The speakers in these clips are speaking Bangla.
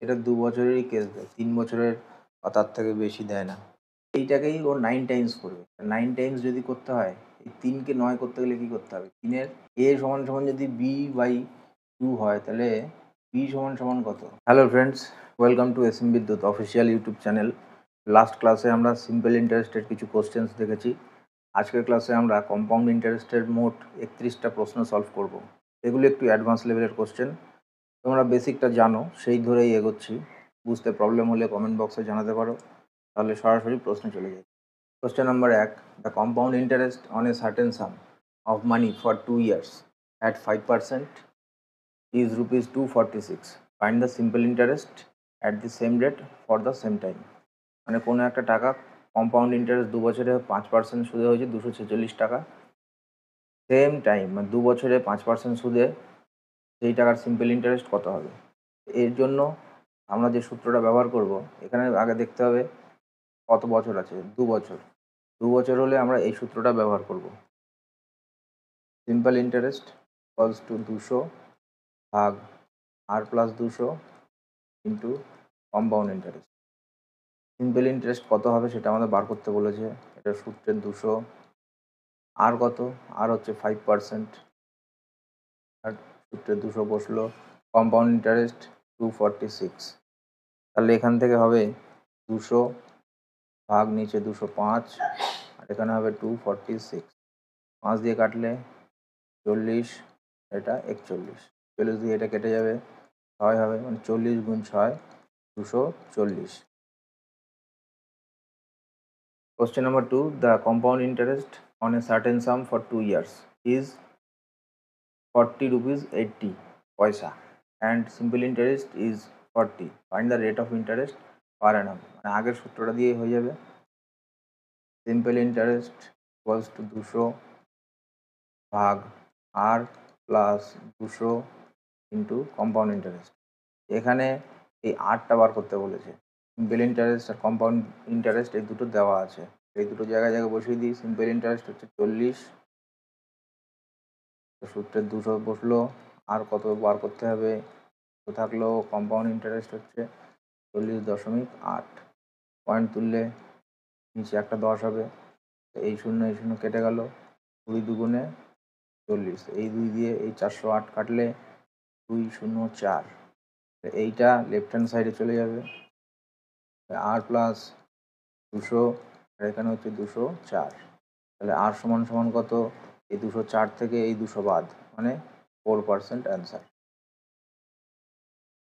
এটা 2 বছরেরই কেস দেয়, 3 বছরের বা তার থেকে বেশি দেয় না। এইটাকেই ও 9 টাইমস করবে। 9 টাইমস যদি করতে হয়, এই 3 কে 9 করতে গেলে কী করতে হবে? 3 এর a সমান সমান যদি b/2 হয়, তাহলে b সমান সমান কত? Hello friends, welcome to SM বিদ্যুৎ অফিসিয়াল ইউটিউব চ্যানেল। লাস্ট ক্লাসে আমরা সিম্পল ইন্টারেস্টের কিছু কোশ্চেন্স দেখেছি। আজকের ক্লাসে আমরা কম্পাউন্ড ইন্টারেস্টের মোট 31টা প্রশ্ন সলভ করব। এগুলো একটু অ্যাডভান্স লেভেলের কোশ্চেন। তোমরা বেসিকটা জানো, সেই ধরেই এগোচ্ছি। বুঝতে প্রবলেম হলে কমেন্ট বক্সে জানাতে পারো, তাহলে সরাসরি প্রশ্নে চলে যাই। Question number 1, the compound interest on a certain some of money for 2 years at 5% is rupees 246. Find the simple interest at the same rate for the same time. মানে কোনো একটা টাকা কম্পাউন্ড ইন্টারেস্ট 2 বছরে 5% সুদে হয়েছে 246 টাকা। সেম টাইম মানে 2 বছরে 5% সুদে সেই টাকার সিম্পল ইন্টারেস্ট কত হবে? এর জন্য আমরা যে সূত্রটা ব্যবহার করব, এখানে আগে দেখতে হবে কত বছর আছে। 2 বছর। 2 বছর হলে আমরা এই সূত্রটা ব্যবহার করব। সিম্পল ইন্টারেস্ট ইকুয়ালস টু 200 ভাগ r+200 into compound interest. Simple interest কত হবে সেটা আমাদের বার করতে বলেছে। এটা সূত্রের 200, আর কত? আর হচ্ছে 5%, আর সূত্রের 200 বসলো। কম্পাউন্ড ইন্টারেস্ট 246, তাহলে এখান থেকে হবে 200 ভাগ নিচে 205, আর এখানে হবে 246। 5 দিয়ে কাটলে 40, এটা 41। 40 দিয়ে এটা কেটে যাবে, 6 হবে, মানে 40 গুণ 6 240। Question number 2, the compound interest on a certain sum for 2 years is 40 rupees 80 paisa and simple interest is 40. Find the rate of interest per annum. মানে আগের সূত্রটা দিয়ে হয়ে যাবে। সিম্পল ইন্টারেস্ট ইকুয়ালস টু 200 ভাগ r plus 200 into compound interest. এখানে এই আরটা বার করতে বলেছে। সিম্পল ইন্টারেস্ট আর কম্পাউন্ড ইন্টারেস্ট এই দুটো দেওয়া আছে, এই দুটো জায়গায় জায়গায় বসিয়ে দিই। সিম্পল ইন্টারেস্ট হচ্ছে 40, সূত্রের 200 বসলো। আর কত বার করতে হবে তো থাকলো? কম্পাউন্ড ইন্টারেস্ট হচ্ছে 40.8। পয়েন্ট তুললে নিচে একটা 10 হবে, এই শূন্য কেটে গেল। 20 দুগুণে 40, এই 2 দিয়ে এই 408 কাটলে 204। এইটা লেফট হ্যান্ড সাইডে চলে যাবে, আর প্লাস 200, আর এখানে হচ্ছে 204। তাহলে আর সমান সমান কত? এই 204 থেকে এই 200 বাদ, মানে 4% answer.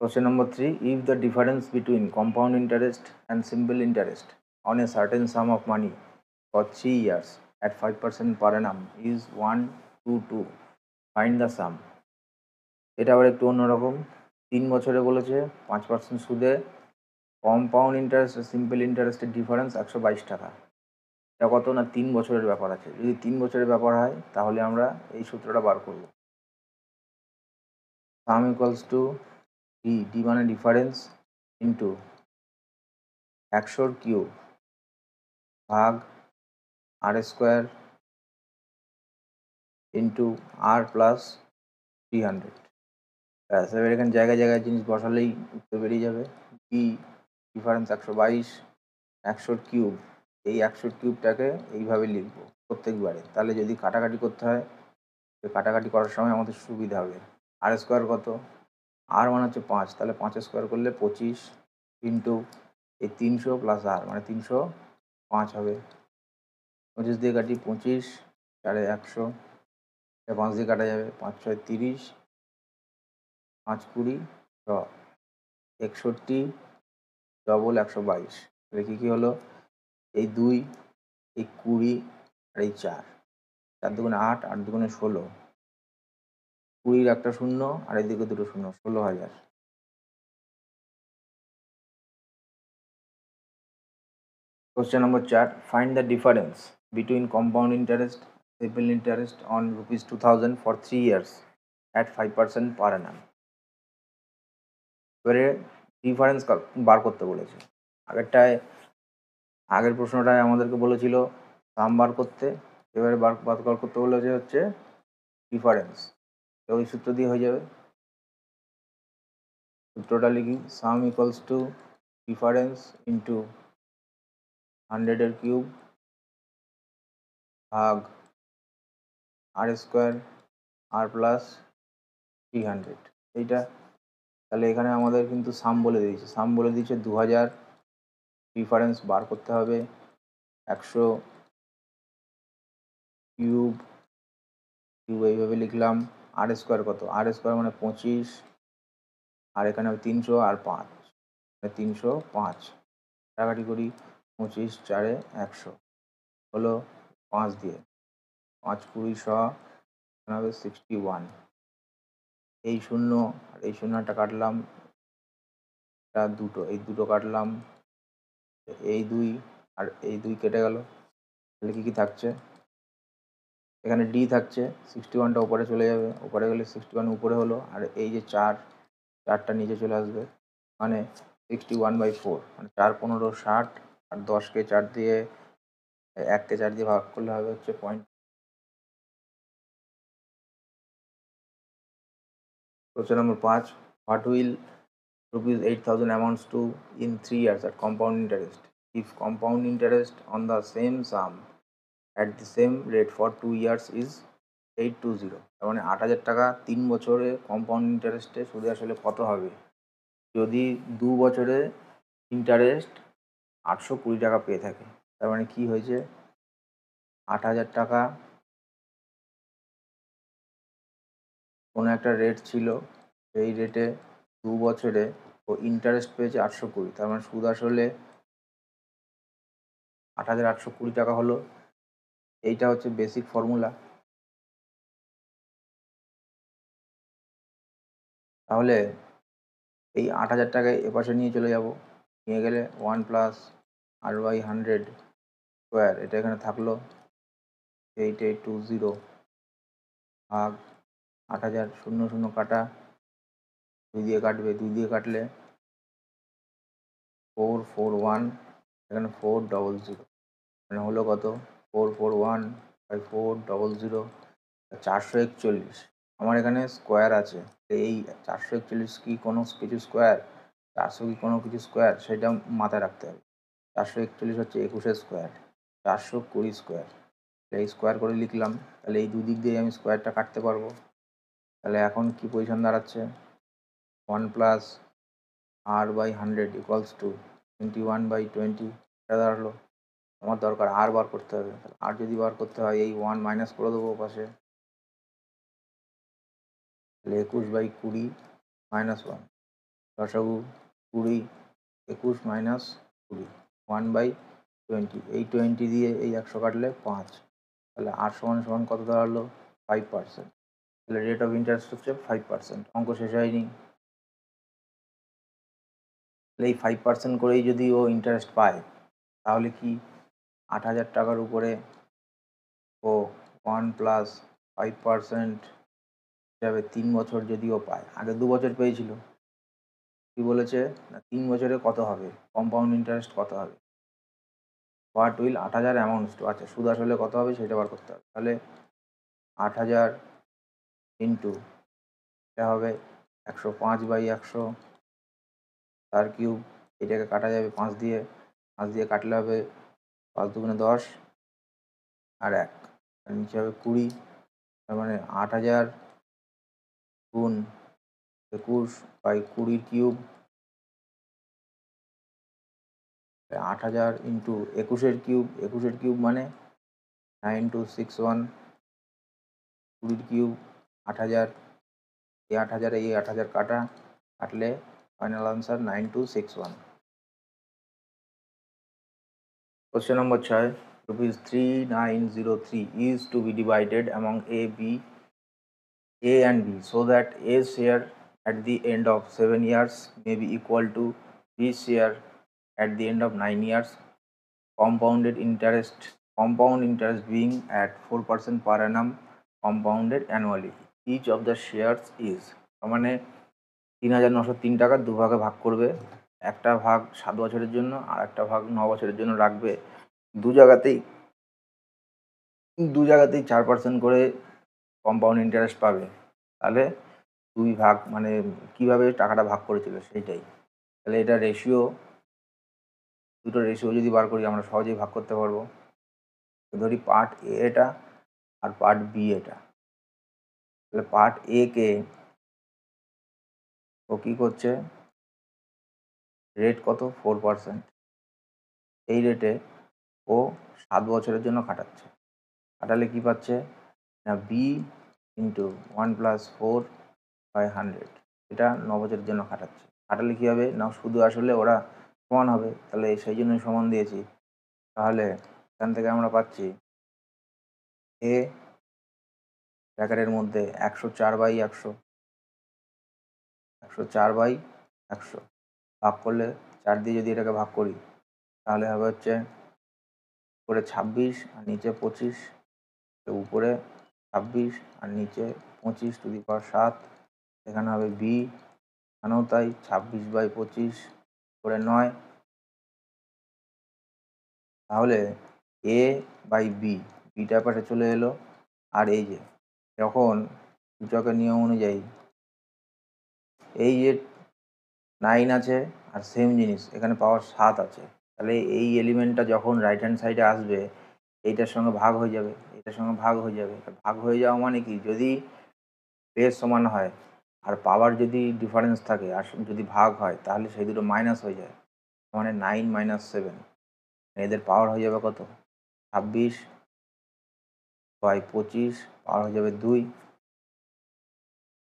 Question number 3, if the difference between compound interest and simple interest on a certain sum of money for 3 years at 5% per annum is 122, find the sum. এটা আবার একটু অন্যরকম। 3 বছরে বলেছে 5% সুদে কম্পাউন্ড ইন্টারেস্ট আর সিম্পল ইন্টারেস্টের ডিফারেন্স 122 টাকা। এটা কত না 3 বছরের ব্যাপার আছে। যদি 3 বছরের ব্যাপার হয় তাহলে আমরা এই সূত্রটা বার করব। সাম ইকুয়ালস টু ডি মানে ডিফারেন্স ইন্টু 100 কিউব ভাগ r square into r plus 300। ব্যাস, এবার এখানে জায়গায় জায়গায় জিনিস বসালেই উত্তর বেরিয়ে যাবে। D difference 122, 100 cube. এই 100 কিউবটাকে এইভাবে লিখবো প্রত্যেকবারে, তাহলে যদি কাটাকাটি করতে হয় তো কাটাকাটি করার সময় আমাদের সুবিধা হবে। আর স্কোয়ার কত? আর মানে হচ্ছে 5, তাহলে 5 স্কোয়ার করলে 25 ইন্টু এই 300 প্লাস আর মানে 305 হবে। 25 দিয়ে কাটি 25, 150, 5 দিয়ে কাটা যাবে, 5 6 30, 5 20 61, ডবল 122। তাহলে কী হলো? এই 2, এই 20, আর এই 4। 4 দুগুণে 8, 8 দুগুণে 16, 20 একটা শূন্য আর এদিকে দুটো শূন্য, 16,000। Question number 4, find the difference between compound interest and simple interest on rupees 2000 for 3 years at 5% per annum. এবারে ডিফারেন্স বার করতে বলেছে। আগের প্রশ্নটায় আমাদেরকে বলেছিল সাম বার করতে, এবারে বার করতে বলেছে হচ্ছে ডিফারেন্স। তো ওই সূত্র দিয়ে হয়ে যাবে। সূত্রটা লিখি, sum equals to difference into 100 cube ভাগ আর স্কোয়ার আর প্লাস 300। এইটা তাহলে এখানে আমাদের কিন্তু সাম বলে দিয়েছে, 2000, ডিফারেন্স বার করতে হবে 100 কিউব এইভাবে লিখলাম। আর স্কোয়ার কত, আর স্কোয়ার মানে 25, আর এখানে 300 আর 5, 305 কাটাকাটি করি, 25 4 100 হলো 5 দিয়ে, 5 20 হবে 61। এই শূন্য আর এই শূন্যটা কাটলাম, এটা দুটো, এই দুটো কাটলাম, এই 2 আর এই 2 কেটে গেল। তাহলে কী কী থাকছে, এখানে ডি থাকছে, 61টা উপরে চলে যাবে, উপরে গেলে 61 উপরে হলো, আর এই যে 4টা নিচে চলে আসবে, মানে 61/4, মানে 4 15 60, আর 10কে 4 দিয়ে 1কে 4 দিয়ে ভাগ করলে হবে হচ্ছে point. Question number 5, what will ₹8,000 amounts to in 3 years at compound interest if compound interest on the same sum at the same rate for 2 years is 820। তার মানে 8,000 টাকা 3 বছরে কম্পাউন্ড ইন্টারেস্টে সুদে আসলে কত হবে যদি 2 বছরে ইন্টারেস্ট 820 টাকা পেয়ে থাকে। তার মানে কি হয়েছে, 8,000 টাকা কোনো একটা রেট ছিল, সেই রেটে 2 বছরে ও ইন্টারেস্ট পেয়েছে 820, তার মানে সুদ আসলে 8,820 টাকা হলো। এইটা হচ্ছে বেসিক ফর্মুলা। তাহলে এই 8,000 টাকায় এপাশে নিয়ে চলে যাব, নিয়ে গেলে 1 প্লাস r/100 স্কোয়ার, এটা এখানে থাকলো 8820 ভাগ 8,000, 0 0 কাটা, 2 দিয়ে কাটবে, 2 দিয়ে কাটলে 441, এখানে 400, মানে হলো কত 441/400, 441। আমার এখানে স্কোয়ার আছে, এই 441 কি কোনো কিছু স্কোয়ার, 400 কি কোনো কিছু স্কোয়ার, সেটা মাথায় রাখতে হবে। 441 হচ্ছে 21 স্কোয়ার, 420 স্কোয়ার, এই স্কোয়ার করে লিখলাম। তাহলে এই দুদিক দিয়ে আমি স্কোয়ারটা কাটতে পারবো। তাহলে এখন কি পজিশন দাঁড়াচ্ছে, 1 প্লাস r/100 ইকুয়ালস টু 21/20, এটা দাঁড়ালো। আমার দরকার আর বার করতে হবে, আর যদি বার করতে হয় এই 1 মাইনাস করে দেবো পাশে, তাহলে 21/20 মাইনাস 1, দশাগু 20, 21 মাইনাস 20, 1/20, এই 20 দিয়ে এই 100 কাটলে 5, তাহলে আর সমান সমান কত দাঁড়ালো 5%। তাহলে রেট অফ ইন্টারেস্ট হচ্ছে 5%। অঙ্ক শেষ হয়নি। তাহলে এই 5% করেই যদি ও ইন্টারেস্ট পায়, তাহলে কি 8,000 টাকার উপরে ও 1 প্লাস 5% হিসাবে 3 বছর যদিও পায়, আগে 2 বছর পেয়েছিল, কি বলেছে না 3 বছরে কত হবে, কম্পাউন্ড ইন্টারেস্ট কত হবে, হোয়াট উইল 8,000 অ্যামাউন্টস টু, আচ্ছা সুদ আসলে কত হবে সেটা বার করতে হবে। তাহলে 8,000 ইন্টু এটা হবে 105/100 তার কিউব, এটাকে কাটা যাবে 5 দিয়ে, 5 দিয়ে কাটলে হবে 5 দুগুণে 10 আর 1, আর নিচে হবে 20, তার মানে 8,000 গুণ 21/20 কিউব, 8,000 ইন্টু 21 কিউব, 21 কিউব মানে 9261, 20 কিউব 8,000, এই 8,000 এই 8,000 কাটলে final answer 9261। Question number 6, ₹3903 is to be divided among A and B so that A's share at the end of 7 years may be equal to B's share at the end of 9 years. Compound interest being at 4% per annum compounded annually. Each of the shares is, মানে 3,903 টাকা দুভাগে ভাগ করবে, একটা ভাগ 7 বছরের জন্য আর একটা ভাগ 9 বছরের জন্য রাখবে। দু জায়গাতেই 4% করে কম্পাউন্ড ইন্টারেস্ট পাবে। তাহলে 2 ভাগ মানে কীভাবে টাকাটা ভাগ করেছিল সেইটাই। তাহলে এটা রেশিও, দুটো রেশিও যদি বার করি আমরা সহজেই ভাগ করতে পারবো। ধরি পার্ট এ এটা আর পার্ট বি এটা। তাহলে পার্ট এ কে ও কী করছে, রেট কত 4%, এই রেটে ও 7 বছরের জন্য খাটাচ্ছে। খাটালে কী পাচ্ছে না, বি ইন্টু 1+4/100, এটা 9 বছরের জন্য খাটাচ্ছে। খাটালে কী হবে না, শুধু আসলে ওরা সমান হবে, তাহলে সেই জন্যই সমান দিয়েছি। তাহলে এখান থেকে আমরা পাচ্ছি এ ব্র্যাকেটের মধ্যে 104/100, 104/100 ভাগ করলে 4 দিয়ে যদি এটাকে ভাগ করি তাহলে হবে হচ্ছে উপরে 26 আর নিচে 25, উপরে 26 আর নিচে 25^7, এখানে হবে বি, এখানেও তাই 26/25 করে 9। তাহলে এ বাই বি, বিটার পাশে চলে এলো। আর এই যে যখন সূচকের নিয়ম অনুযায়ী এই যে 9 আছে আর সেম জিনিস এখানে পাওয়ার 7 আছে, তাহলে এই এলিমেন্টটা যখন রাইট হ্যান্ড সাইডে আসবে এইটার সঙ্গে ভাগ হয়ে যাবে, এটার সঙ্গে ভাগ হয়ে যাবে। ভাগ হয়ে যাওয়া মানে কি, যদি বেস সমান হয় আর পাওয়ার যদি ডিফারেন্স থাকে আর যদি ভাগ হয় তাহলে সেই দুটো মাইনাস হয়ে যায়, মানে 9 - 7, এদের পাওয়ার হয়ে যাবে কত 26/25, পাওয়ার হয়ে যাবে 2।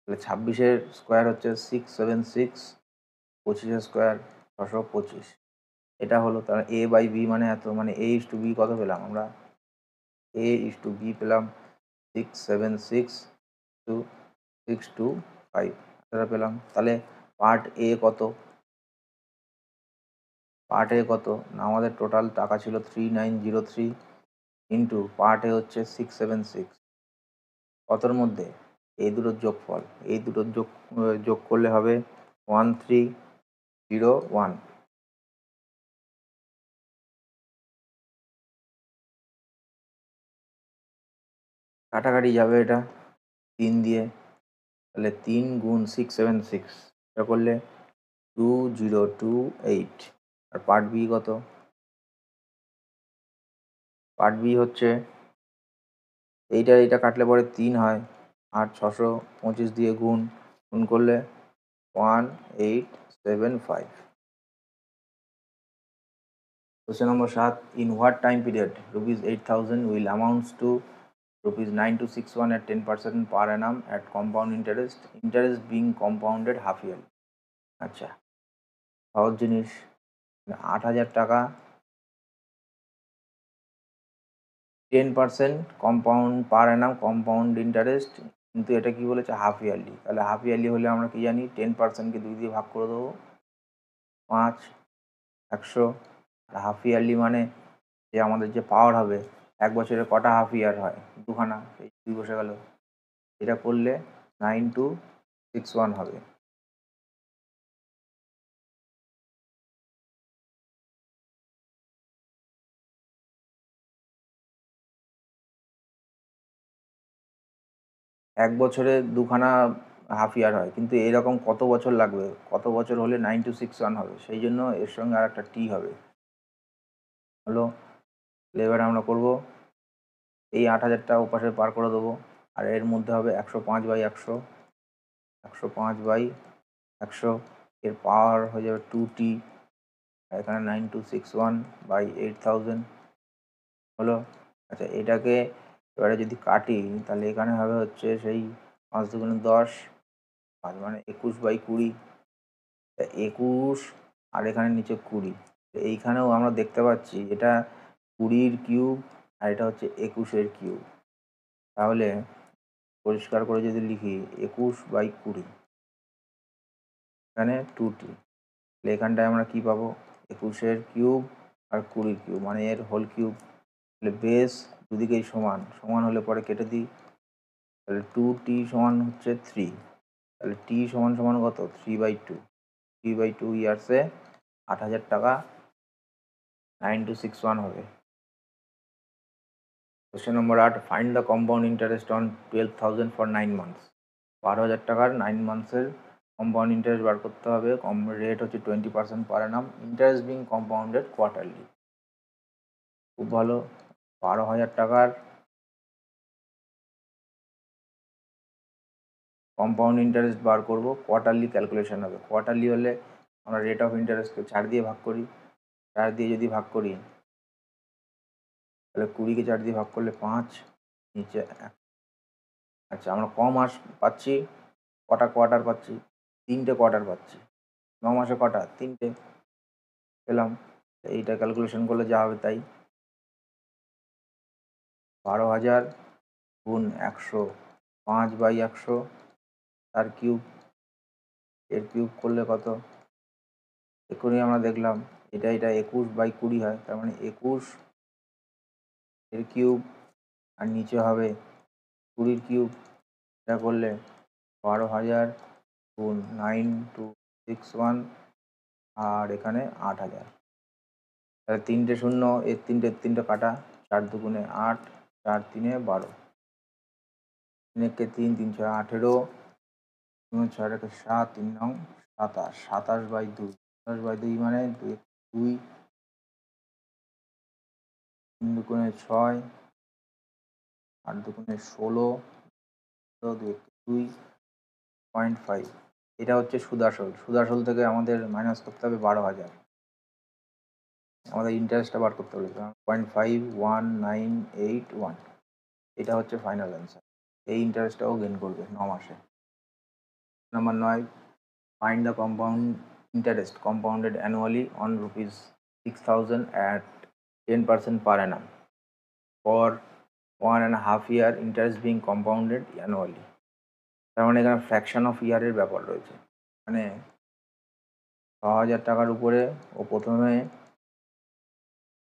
তাহলে 26-এর স্কোয়ার হচ্ছে 676, 25-এর স্কোয়ার 625। এটা হলো তাহলে এ বাই বি মানে এত, মানে এ ইস টু বি কত পেলাম আমরা, এ ইস টু বি পেলাম 676 টু 625 এটা পেলাম। তাহলে পার্ট এ কত, পার্ট এ কত না, আমাদের টোটাল টাকা ছিল 3903 ইন্টু পার্ট এ হচ্ছে 676, কতর মধ্যে এই দুটোর যোগফল, এই দুটোর যোগ করলে হবে 1301। কাটাকাটি যাবে এটা 3 দিয়ে, তাহলে 3 গুণ 676 এটা করলে 2028। আর পার্ট বি কত, পার্ট বি হচ্ছে এইটা কাটলে পরে 3 হয়, আর 625 দিয়ে গুণ করলে 1875। Question number 7, in what time period ₹8,000 will amounts two ₹9261 at 10% per annum at compound interest being compounded half yearly। আচ্ছা, সহজ জিনিস, 8,000 টাকা 10% কম্পাউন্ড পার অ্যানাম কম্পাউন্ড ইন্টারেস্ট, কিন্তু এটা কি বলেছে হাফ ইয়ারলি। তাহলে হাফ ইয়ারলি হলে আমরা কি জানি 10%কে 2 দিয়ে ভাগ করে দেবো 5, 100। আর হাফ ইয়ারলি মানে যে আমাদের যে পাওয়ার হবে 1 বছরে কটা হাফ ইয়ার হয়, 2খানা, এই 2 বসে গেল। এটা করলে 9261 হবে। এক বছরে 2খানা হাফ ইয়ার হয়, কিন্তু এরকম কত বছর লাগবে, কত বছর হলে 9261 হবে, সেই জন্য এর সঙ্গে আর একটা টি হবে। হলো, এবার আমরা করব এই 8,000টা ওপাশে পার করে দেবো, আর এর মধ্যে হবে 105/100, 105/100, এর পাওয়ার হয়ে যাবে 2t, এখানে 9261/8000 হলো। আচ্ছা, এটাকে এবারে যদি কাটি তাহলে এখানে হবে হচ্ছে সেই 5 দুগুণে 10, 5 মানে 21/20, 21 আর এখানে নিচে 20। এইখানেও আমরা দেখতে পাচ্ছি এটা 20-এর কিউব আর এটা হচ্ছে 21-এর কিউব। তাহলে পরিষ্কার করে যদি লিখি 21/20, এখানে 2t, তাহলে এখানটায় আমরা কি পাবো 21-এর কিউব আর 20-এর কিউব মানে এর হোল কিউব। তাহলে বেস দুদিকেই সমান, সমান হলে পরে কেটে দিই, তাহলে 2t সমান হচ্ছে 3, তাহলে t সমান সমান কত 3/2, 3/2 ইয়ার্সে 8,000 টাকা 9261 হবে। Question number 8, find the compound interest on 12,000 for 9 months। 12,000 টাকার 9 মান্থসের কম্পাউন্ড ইন্টারেস্ট বার করতে হবে। রেট হচ্ছে 20% per annum, interest being compounded quarterly. খুব ভালো। 12,000 টাকার কম্পাউন্ড ইন্টারেস্ট বার করব, কোয়ার্টারলি ক্যালকুলেশন হবে। কোয়ার্টারলি হলে আমরা রেট অফ ইন্টারেস্টকে 4 দিয়ে ভাগ করি। 4 দিয়ে যদি ভাগ করি তাহলে 20কে 4 দিয়ে ভাগ করলে 5, নিচে 1। আচ্ছা, আমরা মাস পাচ্ছি, কটা কোয়ার্টার পাচ্ছি? 3টে কোয়ার্টার পাচ্ছি। 9 মাসে কটা? 3টে পেলাম। এইটা ক্যালকুলেশন করলে যা হবে তাই। 12,000 গুণ 100, 5/100 তার কিউব। এর কিউব করলে কত? এক্ষুনি আমরা দেখলাম এটা 21/20 হয়, তার মানে 21 এর কিউব, আর নিচে হবে 20 কিউব। এটা করলে 12,000 গুণ 9261, আর এখানে 8,000। তাহলে 3টে শূন্য, এর 3টে কাটা, 4 দুগুণে 8, 4 3-এ 12, 3 3, 3 6 18, 6 7, 3 9 27, 27/2। 27/2 মানে 2, 3 দুগুণে 6, 8 দুগুণে 16, 2 2.5। এটা হচ্ছে সুদাসল। সুদাসল থেকে আমাদের মাইনাস করতে হবে 12,000। আমাদের ইন্টারেস্টটা বার করতে হবে 0.51981। এটা হচ্ছে ফাইনাল অ্যান্সার। এই ইন্টারেস্টটাও গেন করবে 9 মাসে। Number 9, find the compound interest compounded annually on ₹6,000 at 10% per annum for 1.5 year, interest being compounded annually. তার মানে এখানে ফ্র্যাকশন অফ ইয়ারের ব্যাপার রয়েছে। মানে 6,000 টাকার উপরে ও প্রথমে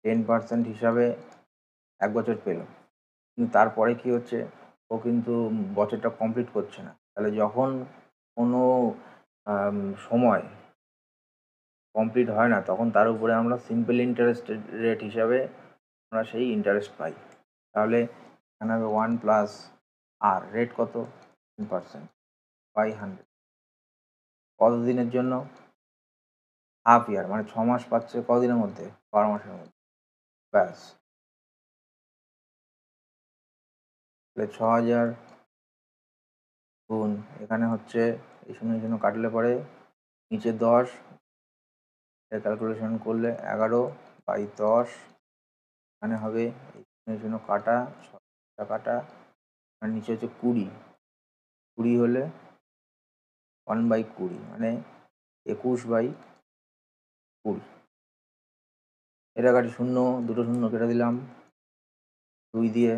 10% হিসাবে 1 বছর পেল, কিন্তু তারপরে কী হচ্ছে, ও কিন্তু বছরটা কমপ্লিট করছে না। তাহলে যখন কোনো সময় কমপ্লিট হয় না, তখন তার উপরে আমরা সিম্পল ইন্টারেস্ট রেট হিসাবে আমরা সেই ইন্টারেস্ট পাই। তাহলে এখানে হবে 1 প্লাস আর রেট কত? 10% বাই 100। কত দিনের জন্য? হাফ ইয়ার, মানে 6 মাস পাচ্ছে কদিনের মধ্যে? 12 মাসের মধ্যে। ব্যাস। তাহলে 6,000 গুণ, এখানে হচ্ছে এই শূন্যের জন্য কাটলে পরে নিচে 10, এর ক্যালকুলেশন করলে 11/10, এখানে হবে এই শূন্যের জন্য কাটা, 6 কাটা, আর নিচে হচ্ছে 20। 20 হলে 1/20, মানে 21/20। এটা কাটি, শূন্য, দুটো শূন্য কেটে দিলাম, 2 দিয়ে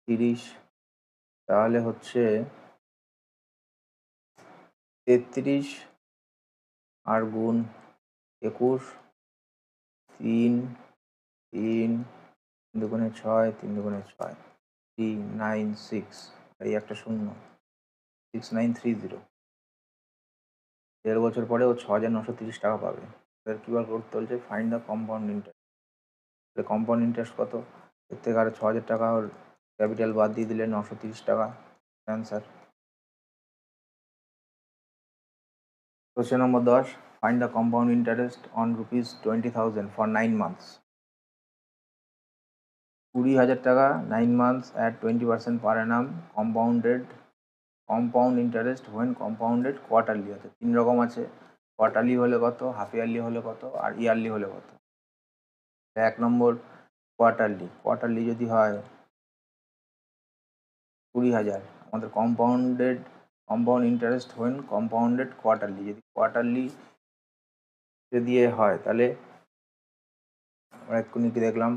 30, তাহলে হচ্ছে 33, আর গুণ 21, 3 3 দুগুণে 6, 3 দুগুণে 6, 396, এই একটা শূন্য, 6930। 1.5 বছর পরে ও 6,930 টাকা পাবে। এবার কী বার করতে বলছে? Find the compound interest. Compound interest কত? এর থেকে আরও 6,000 টাকা ক্যাপিটাল বাদ দিয়ে দিলে 930 টাকা answer. Question number 10, find the compound interest on ₹20,000 for 9 months. 20,000 টাকা 9 months at 20% per Anam compound interest when compounded quarterly আছে। 3 রকম আছে, কোয়ার্টারলি হলে কত, হাফ ইয়ারলি হলে কত, আর ইয়ারলি হলে কত। 1 নম্বর কোয়ার্টারলি যদি হয় 20,000, আমাদের compound interest when compounded quarterly, যদি কোয়ার্টারলি যদি হয় তাহলে আমরা এক্ষুনি কি দেখলাম,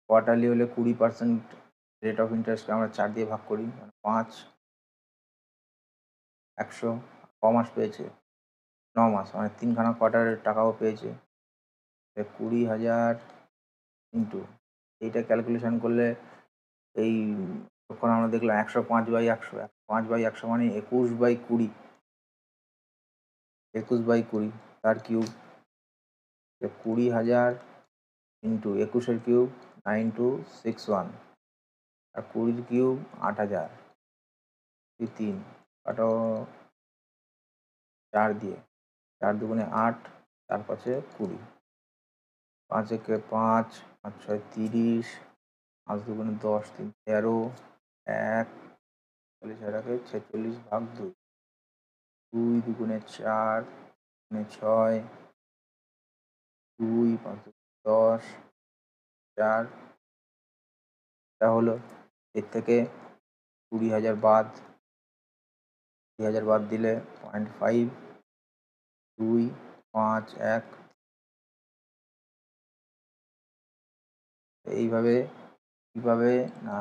কোয়ার্টারলি হলে 20% রেট অফ ইন্টারেস্টকে আমরা 4 দিয়ে ভাগ করি, 5, 100। মাস পেয়েছে? 9 মাস, মানে 3খানা কোয়ার্টারের টাকাও পেয়েছে। 20,000 ইন্টু এইটা ক্যালকুলেশন করলে এই তখন আমরা দেখলাম 105/100, 5/100 মানে 21/20, 21/20 তার কিউব। 20,000 ইন্টু 21-এর কিউব 9261, আর 20-র কিউব 8,000, 3 কাটো 4 দিয়ে, 4 দুগুণে 8, 4 পাঁচে 20, 5 একে 5, 5 ছয় 30, 5 দুগুণে 10, 3 13, 1 40 আর 1 46 ভাগ 2, 2 দুগুণে 4, 6, 2 5 10, 4, এটা হলো। এর থেকে 20,000 বাদ, 20,000 বাদ দিলে 0.5, 2 5 1, এইভাবে কীভাবে না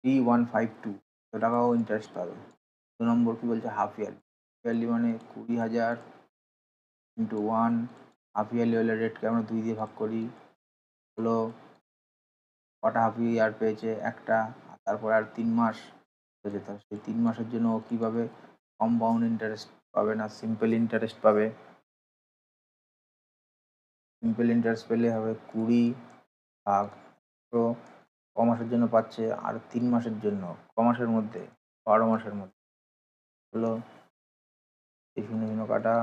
3152 টাকাও ইন্টারেস্ট পাবে। 2 নম্বর কী বলছে হাফ ইয়ারলি, ইয়ারলি মানে 20,000 ইন্টু 1, হাফ ইয়ারলি হলে রেটকে আমরা 2 দিয়ে ভাগ করি, হলো কটা হাফ ইয়ার পেয়েছে একটা, তারপর আর 3 মাস যেতে হবে, সেই 3 মাসের জন্য ও কীভাবে কম্পাউন্ড ইন্টারেস্ট পাবে না সিম্পল ইন্টারেস্ট পাবে। সিম্পল ইন্টারেস্ট পেলে হবে 20 ভাগ, তো ক মাসের জন্য পাচ্ছে, আর 3 মাসের জন্য, ক মাসের মধ্যে 12 মাসের মধ্যে, হলো এই 0 0 কাটা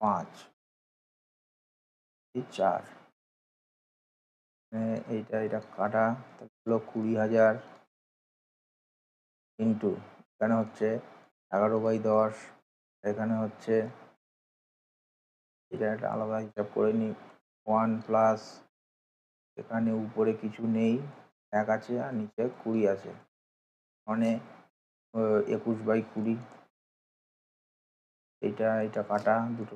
5, এই 4, এটা কাটা, হলো 20,000 ইন্টু এখানে হচ্ছে 11/10, এখানে হচ্ছে, এটা একটা আলাদা হিসাব করে নিই, 1 প্লাস এখানে উপরে কিছু নেই, 1 আছে আর নিচে 20 আছে, মানে 21/20, এটা কাটা, দুটো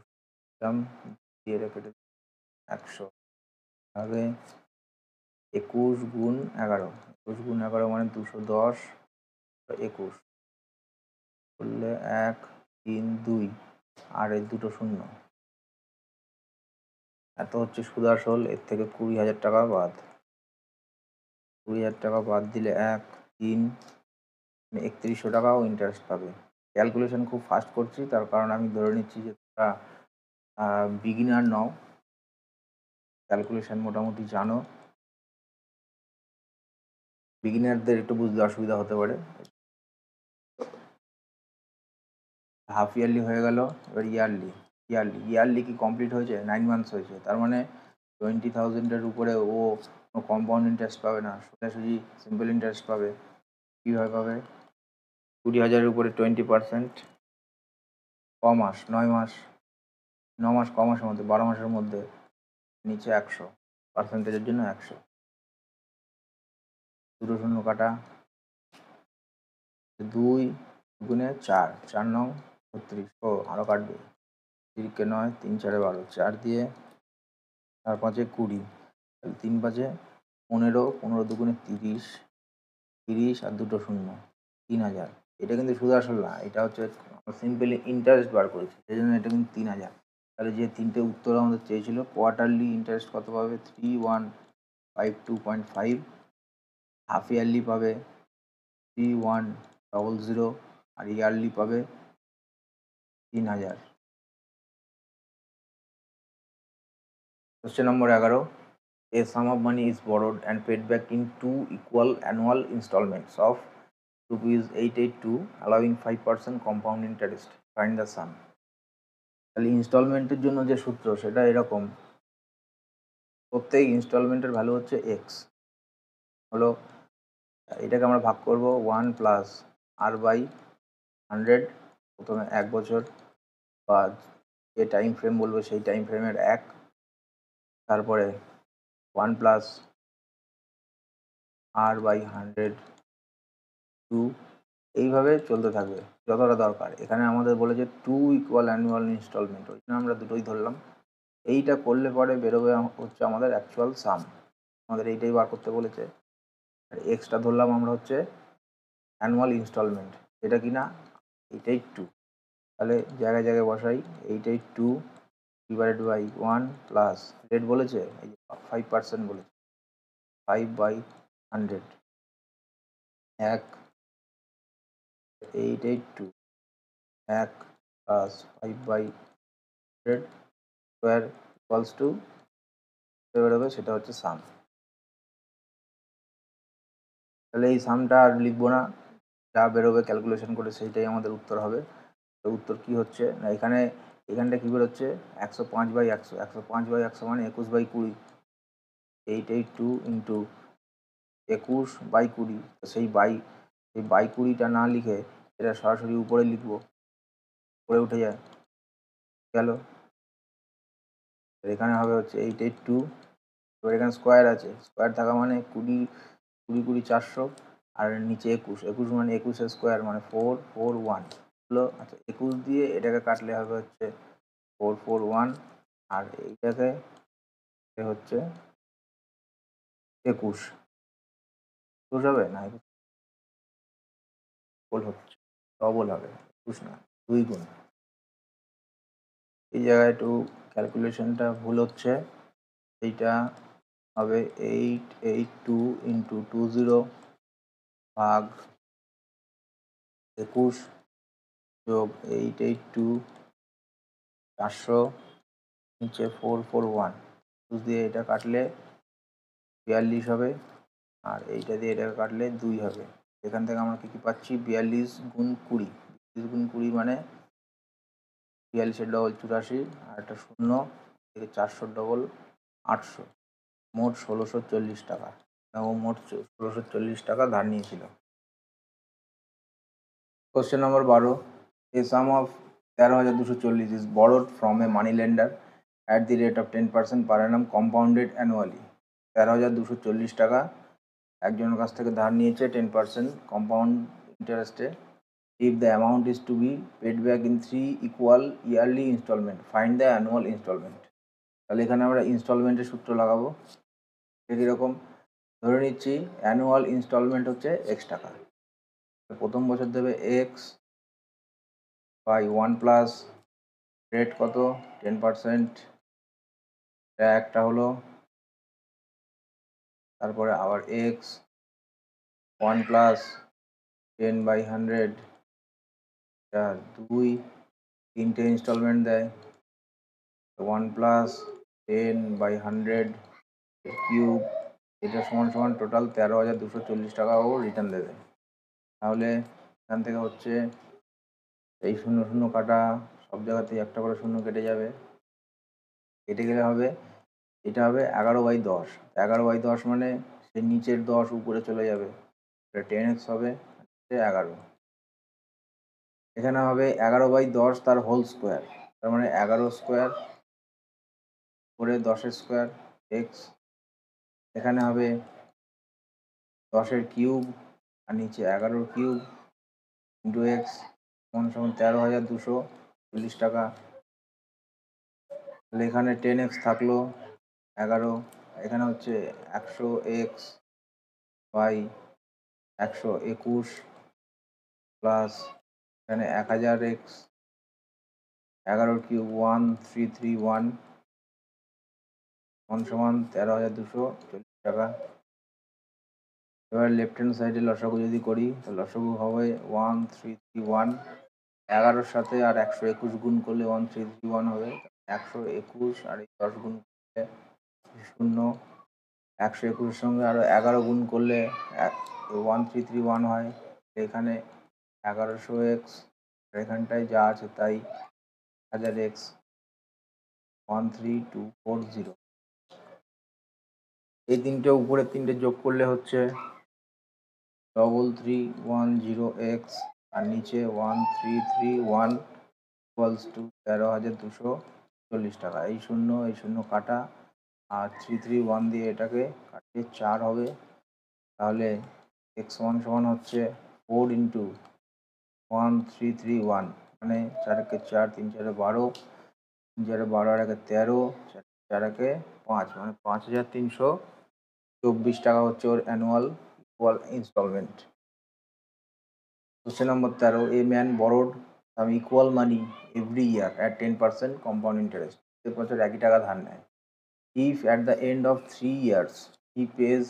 দিয়ে রেখে 100 হবে 21 গুণ 11, 21 গুণ 11 মানে 210, 21 করলে 1 3 2 আর এই দুটো শূন্য, এত হচ্ছে সুদ আসল। এর থেকে 20,000 টাকা বাদ, 20,000 টাকা বাদ দিলে 1 3 3100 টাকাও ইন্টারেস্ট পাবে। ক্যালকুলেশন খুব ফাস্ট করছি, তার কারণ আমি ধরে নিচ্ছি যে তোমরা বিগিনার নও, ক্যালকুলেশন মোটামুটি জানো, বিগিনারদের একটু বুঝতে অসুবিধা হতে পারে। হাফ ইয়ারলি হয়ে গেল, এবার ইয়ারলি কি কমপ্লিট হয়েছে, 9 মান্থস হয়েছে, তার মানে 20,000-এর উপরে ও কম্পাউন্ড ইন্টারেস্ট পাবে না, সোজাসুজি সিম্পল ইন্টারেস্ট পাবে। কীভাবে পাবে, 20,000-এর উপরে 20%, ক মাস, 9 মাস, 9 মাস ক মাসের মধ্যে, 12 মাসের মধ্যে, নিচে 100, পার্সেন্টেজের জন্য 100, দুটো শূন্য কাটা, 2 গুণে 4, 4 9 36, ও আরও কাটবে, 3 9 3 4 12, 4 দিয়ে 4 5 20, 3 5 15, 15 দুগুণে 30, 30 আর দুটো শূন্য 3,000। এটা কিন্তু সুদ আসল না, এটা হচ্ছে সিম্পলি ইন্টারেস্ট বার করেছি, সেই জন্য এটা কিন্তু 3,000। তাহলে যে তিনটে উত্তর আমাদের চেয়েছিল, কোয়ার্টারলি ইন্টারেস্ট কত পাবে 3152.5, হাফ ইয়ারলি পাবে 3100, আর ইয়ারলি পাবে 3,000। Question number 11, a sum of money is borrowed and paid back in 2 equal annual installments of rupees 882, allowing 5% compound interest. Find the sum. তাহলে ইনস্টলমেন্টের জন্য যে সূত্র সেটা এরকম, প্রত্যেক ইনস্টলমেন্টের ভ্যালু হচ্ছে এক্স, হলো এটাকে আমরা ভাগ করব 1 প্লাস r/100, প্রথমে 1 বছর বা যে টাইম ফ্রেম বলবো সেই টাইম ফ্রেমের 1, তারপরে 1 প্লাস r/100 2, এইভাবে চলতে থাকবে যতটা দরকার। এখানে আমাদের বলেছে 2 ইকুয়াল অ্যানুয়াল ইনস্টলমেন্ট, ওই জন্য আমরা দুটোই ধরলাম। এইটা করলে পরে বেরোবে হচ্ছে আমাদের অ্যাকচুয়াল সাম, আমাদের এইটাই বার করতে বলেছে। আর এক্সটা ধরলাম আমরা হচ্ছে অ্যানুয়াল ইনস্টলমেন্ট, এটা কি না 882, তাহলে জায়গায় জায়গায় বসাই 882 ডিভাইডেড বাই 1 প্লাস রেট বলেছে, এই 5% বলেছে, 5/100, 1 882 1 প্লাস 5/100 স্কোয়ার ইকুয়ালস টু বেরোবে, সেটা হচ্ছে সাম। তাহলে এই সামটা আর লিখবো না, যা বেরোবে ক্যালকুলেশন করে সেইটাই আমাদের উত্তর হবে। তো উত্তর কী হচ্ছে না, এখানটা কী বেরোচ্ছে 105/100, 105/100 মানে 21/20, 882 ইন্টু 21/20। তো সেই 20টা না লিখে এটা সরাসরি উপরে লিখবো, উপরে উঠে যায়, গেল। এখানে হবে হচ্ছে 882, এবার এখানে স্কোয়ার আছে, স্কোয়ার থাকা মানে 20 20 20 400, আর নিচে 21 মানে 21 স্কোয়ার মানে 441 হলো। আচ্ছা 21 দিয়ে এটাকে কাটলে হবে হচ্ছে 441, আর এইটাকে হচ্ছে 21 হবে না, হচ্ছে ডবল হবে, 21 না 2 গুণ। এই জায়গায় একটু ক্যালকুলেশনটা ভুল হচ্ছে। এইটা হবে 882 ইন্টু 20 ভাগ 21 যোগ 882 400 নিচে 441, 21 দিয়ে এটা কাটলে 42 হবে, আর এইটা দিয়ে এটাকে কাটলে 2 হবে। এখান থেকে আমরা কী পাচ্ছি, 42 গুণ 20, 42 গুণ 20 মানে 42 ডবল 84, আর একটা শূন্য থেকে 400 ডবল 800, মোট 1640 টাকা। ও মোট 1640 টাকা ধার নিয়েছিল। Question number 12, A some of 13,240 is borrowed from a money lender at the rate of 10% per Anam compounded annually. 13,240 টাকা একজনের কাছ থেকে ধার নিয়েছে 10% কম্পাউন্ড ইন্টারেস্টে। If the amount is to be paid back in 3 equal yearly instalment, find the annual instalment. তাহলে এখানে আমরা ইনস্টলমেন্টের সূত্র লাগাবো। কীরকম, ধরে নিচ্ছি অ্যানুয়াল ইনস্টলমেন্ট হচ্ছে x টাকা, প্রথম বছর দেবে x বাই 1 + রেট কত 10%, একটা হলো। তারপরে আবার x 1 + 10/100, 2, 3টে ইনস্টলমেন্ট দেয়, 1 + 10/100 কিউব, এটা সমান টোটাল 13,240 টাকা ও রিটার্ন দেবে। তাহলে এখান থেকে হচ্ছে এই 0 0 কাটা, সব জায়গাতেই একটা করে শূন্য কেটে যাবে, কেটে গেলে হবে এটা হবে 11/10, 11/10 মানে সে নিচের 10 উপরে চলে যাবে, এটা 10x হবে 11। এখানে হবে 11/10 তার হোল স্কোয়ার, তার মানে 11 স্কোয়ার করে 10 স্কোয়ার এক্স। এখানে হবে 10-এর কিউব আর নিচে 11-এর কিউব ইন্টু এক্স সমান 13,240 টাকা। তাহলে এখানে 10x থাকলো 11, এখানে হচ্ছে 100x বাই 121 প্লাস এখানে 1000x, 11-এর কিউব 1331 সমান 13,240 টাকা। এবার লেফট হ্যান্ড সাইডে লসাগু যদি করি, তো লসাগু হবে 1331, 11-র সাথে আর 121 গুণ করলে 1331 হবে, 121 আর এই 10 গুণ করলে 0, 121-এর সঙ্গে আরও 11 গুণ করলে 1331 হয়। এখানে 1100x, এখানটায় যা আছে তাই 1000x 13240। এই তিনটে উপরের তিনটে যোগ করলে হচ্ছে 3310x, আর নিচে 1331 ইকুয়ালস টু 13,240 টাকা। এই শূন্য কাটা, আর 331 দিয়ে এটাকে কাটলে 4 হবে। তাহলে x সমান হচ্ছে 4 ইন্টু 1331 মানে 4 × 4 3 × 12, 3 × 12 আর 13, 4 × 5 মানে 5,324 টাকা হচ্ছে ওর annual instalment. Question number 13, a man borrowed some equal money every year at 10% compound interest. প্রত্যেক বছর একই টাকা ধার নেয়। If at the end of 3 years he pays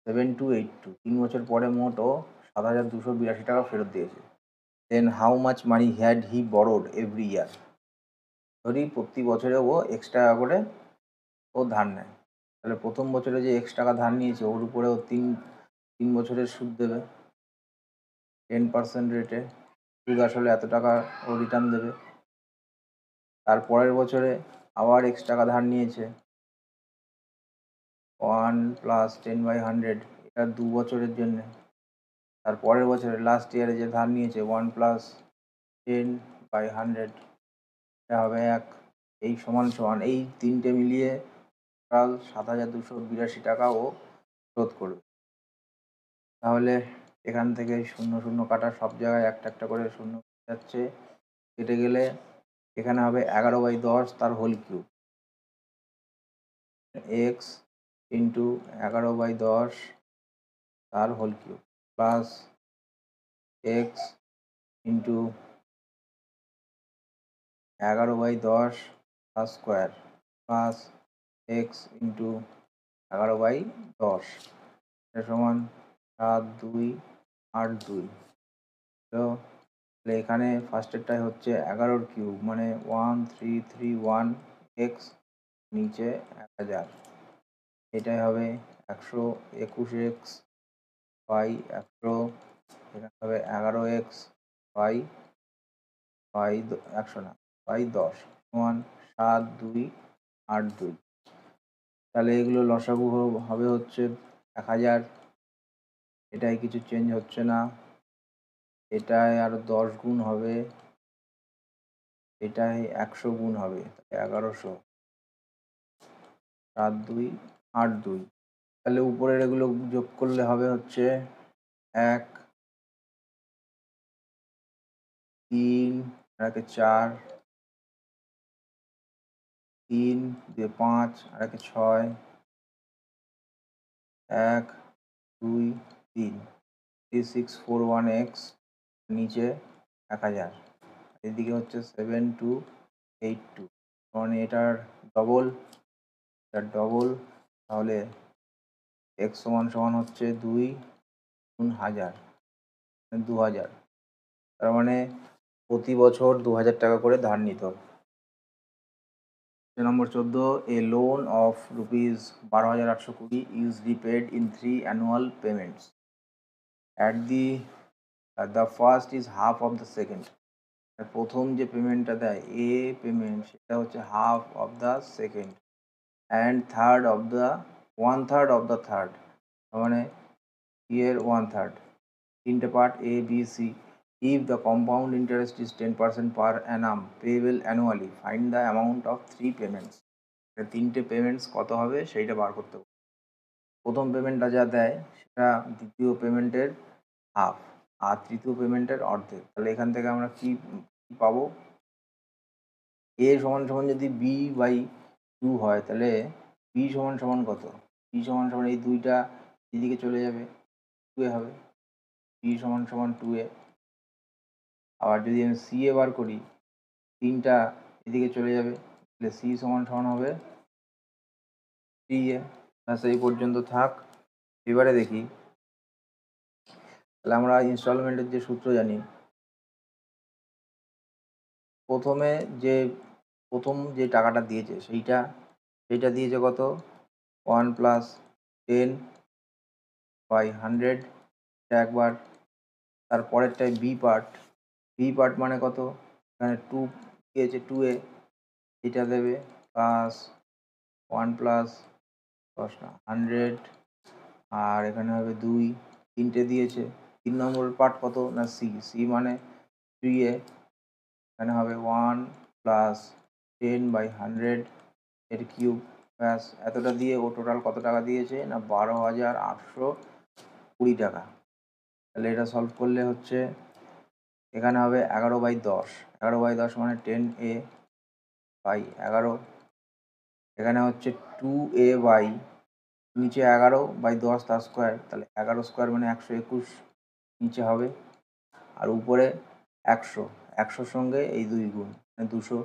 7282, 3 বছর পরে মোট ও 7,282 টাকা ফেরত দিয়েছে, then how much money had he borrowed every year. ধরি প্রতি বছরে ও x টাকা করে ও ধার নেয়, তাহলে প্রথম বছরে যে x টাকা ধার নিয়েছে ওর উপরে ও তিন বছরের সুদ দেবে। 10% রেটে সুদ আসলে এত টাকা ও রিটার্ন দেবে। তার পরের বছরে আবার এক্স টাকা ধার নিয়েছে 1 + 10/100, এটা 2 বছরের জন্যে। তার পরের বছরে লাস্ট ইয়ারে যে ধার নিয়েছে 1 + 10/100, এটা হবে 1। এই সমান সমান এই তিনটে মিলিয়ে টোটাল 7,282 টাকা ও শোধ করবে। তাহলে এখান থেকে শূন্য শূন্য কাটা, সব জায়গায় একটা একটা করে শূন্য যাচ্ছে, কেটে গেলে এখানে হবে 11/10 তার হোল কিউব, এক্স ইন্টু 11/10 তার whole cube plus x into 11/10 তার স্কোয়ার প্লাস এক্স ইন্টু 11/10, এটা সমান 7,282। তো এখানে ফার্স্টেরটাই হচ্ছে 11 কিউব মানে 1331 এক্স, নিচে 1000, এটাই হবে 121 এক্স বাই 100, এখানে হবে 11 এক্স বাই 100 না বাই 10 সমান 7,282। তাহলে এগুলো লসাগু হবে হচ্ছে 1000, এটাই কিছু চেঞ্জ হচ্ছে না, এটাই আরও 10 গুণ হবে, এটাই 100 গুণ হবে, 1100, 7,282। তাহলে উপরের এগুলো যোগ করলে হবে হচ্ছে 1, 3, 4, 3, 2, 5, 6, 1, 2, 3, 3641 এক্স, নিচে 1000, এদিকে হচ্ছে 7282, মানে এটার ডবল, তাহলে এক্স সমান সমান হচ্ছে 2 গুণ 1000, 2000, তার মানে প্রতি বছর 2000 টাকা করে ধার নিতে হবে। নম্বর 14, এ loan of ₹12,820 is repaid in 3 annual payments. At the first is half of the second. প্রথম যে পেমেন্টটা দেয় এ পেমেন্ট, সেটা হচ্ছে half of the second and third of the 1/3 of the third, মানে এর 1/3, তিনটে part A B C. If the compound interest is 10% per annum payable annually, find the amount of 3 payments. তিনটে পেমেন্টস কত হবে সেইটা বার করতে হবে। প্রথম পেমেন্টটা যা দেয় সেটা দ্বিতীয় পেমেন্টের হাফ আর তৃতীয় পেমেন্টের অর্ধেক। তাহলে এখান থেকে আমরা কি পাবো, এ সমান সমান যদি b/2 হয়, তাহলে b সমান সমান কত, b সমান সমান এই দুইটা এদিকে চলে যাবে, 2a হবে, b সমান সমান 2a। আবার যদি আমি সি এ বার করি, 3টা এদিকে চলে যাবে, তাহলে সি সমান সমান হবে 3a। এই পর্যন্ত থাক। এবারে দেখি, তাহলে আমরা ইনস্টলমেন্টের যে সূত্র জানি, প্রথম যে টাকাটা দিয়েছে সেইটা দিয়েছে কত, 1 + 10/100, এটা একবার। তারপরেরটাই বি পার্ট মানে কত, এখানে 2 দিয়েছে 2a, এটা দেবে প্লাস 1 + 10 না 100, আর এখানে হবে 2, তিনটে দিয়েছে। 3 নম্বর পার্ট কত না সি মানে 3a, এখানে হবে 1 + 10/100 এর কিউব, ব্যাস এতটা দিয়ে ও টোটাল কত টাকা দিয়েছে না 12,820 টাকা। তাহলে এটা সলভ করলে হচ্ছে এখানে হবে 11/10, 11/10 মানে 10a/11, এখানে হচ্ছে 2a বাই নিচে 11/10 তার স্কোয়ার, তাহলে 11 স্কোয়ার মানে 121 নিচে হবে, আর উপরে 100 সঙ্গে এই 2 গুণ মানে 200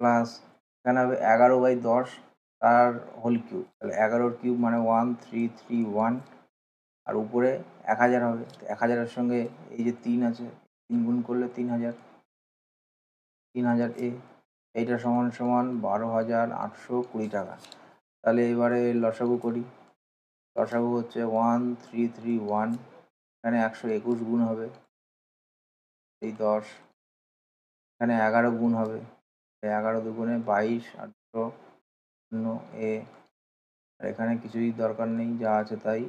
প্লাস এখানে হবে 11/10 তার হোল কিউব, তাহলে 11 কিউব মানে 1331, আর উপরে 1000 হবে, 1000-এর সঙ্গে এই যে 3 আছে, 3 গুণ করলে 3000 এ, এইটা সমান সমান 12,820 টাকা। তাহলে এবারে লসাগু করি, লসাগু হচ্ছে 1331, এখানে 121 গুণ হবে, এই 10, এখানে 11 গুণ হবে, 11 দুগুণে 22, 800 শূন্য এ, আর এখানে কিছুই দরকার নেই, যা আছে তাই।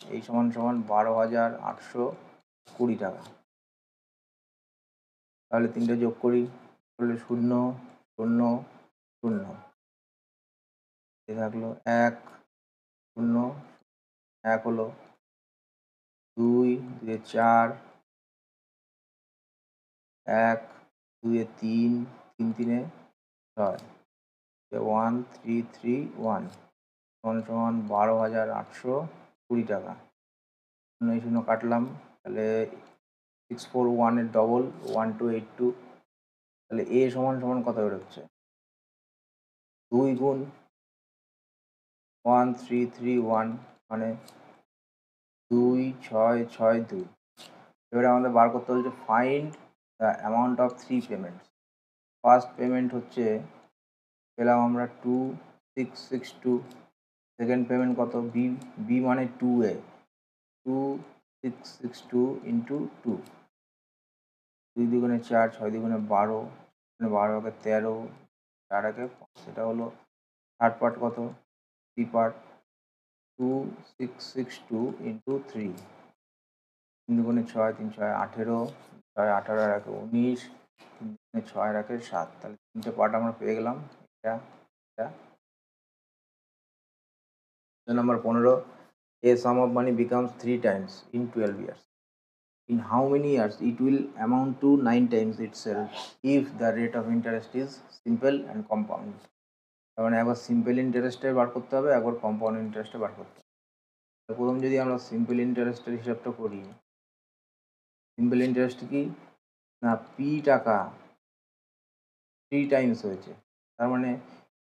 এই সমান সমান 12,820 টাকা। তাহলে তিনটে যোগ করি, করলে 0 0 0, এ থাকলো 1 0 1 হলো, 2 2 4, 1 2 3 3 3 6, 1331 সমান সমান 12,820 টাকা। 0 0 কাটলাম, তাহলে 641 এর ডবল 1282, তাহলে এ সমান সমান কত বেরোচ্ছে? 2 গুণ 1331 মানে 2662। এবারে আমাদের বার করতে বলছে find the amount of 3 payments. First payment হচ্ছে পেলাম আমরা 2662, সেকেন্ড পেমেন্ট কত? বি মানে 2A, 2662 ইন্টু 2, 2 দুগুণে 4, 6 দুগুণে 12, 12 একে 13, 4 একে 5, সেটা হলো থার্ড পার্ট কত? 3 পার্ট, 2662 ইন্টু 3, 3 দুগুণে 6, 3 6 18, 6 18 আর 1 19, 3 দুগুণে 6 আর 1 7, তাহলে তিনটে পার্ট আমরা পেয়ে গেলাম। এটা number 15, a sum of money becomes 3 times in 12 years. In how many years it will amount to 9 times itself if the rate of interest is simple and compound? তার মানে একবার সিম্পল ইন্টারেস্টের বার করতে হবে, একবার কম্পাউন্ড ইন্টারেস্টে বার করতে হবে। প্রথম যদি আমরা সিম্পল ইন্টারেস্টের হিসাবটা করি, সিম্পল ইন্টারেস্ট কি না, পি টাকা 3 টাইমস হয়েছে, তার মানে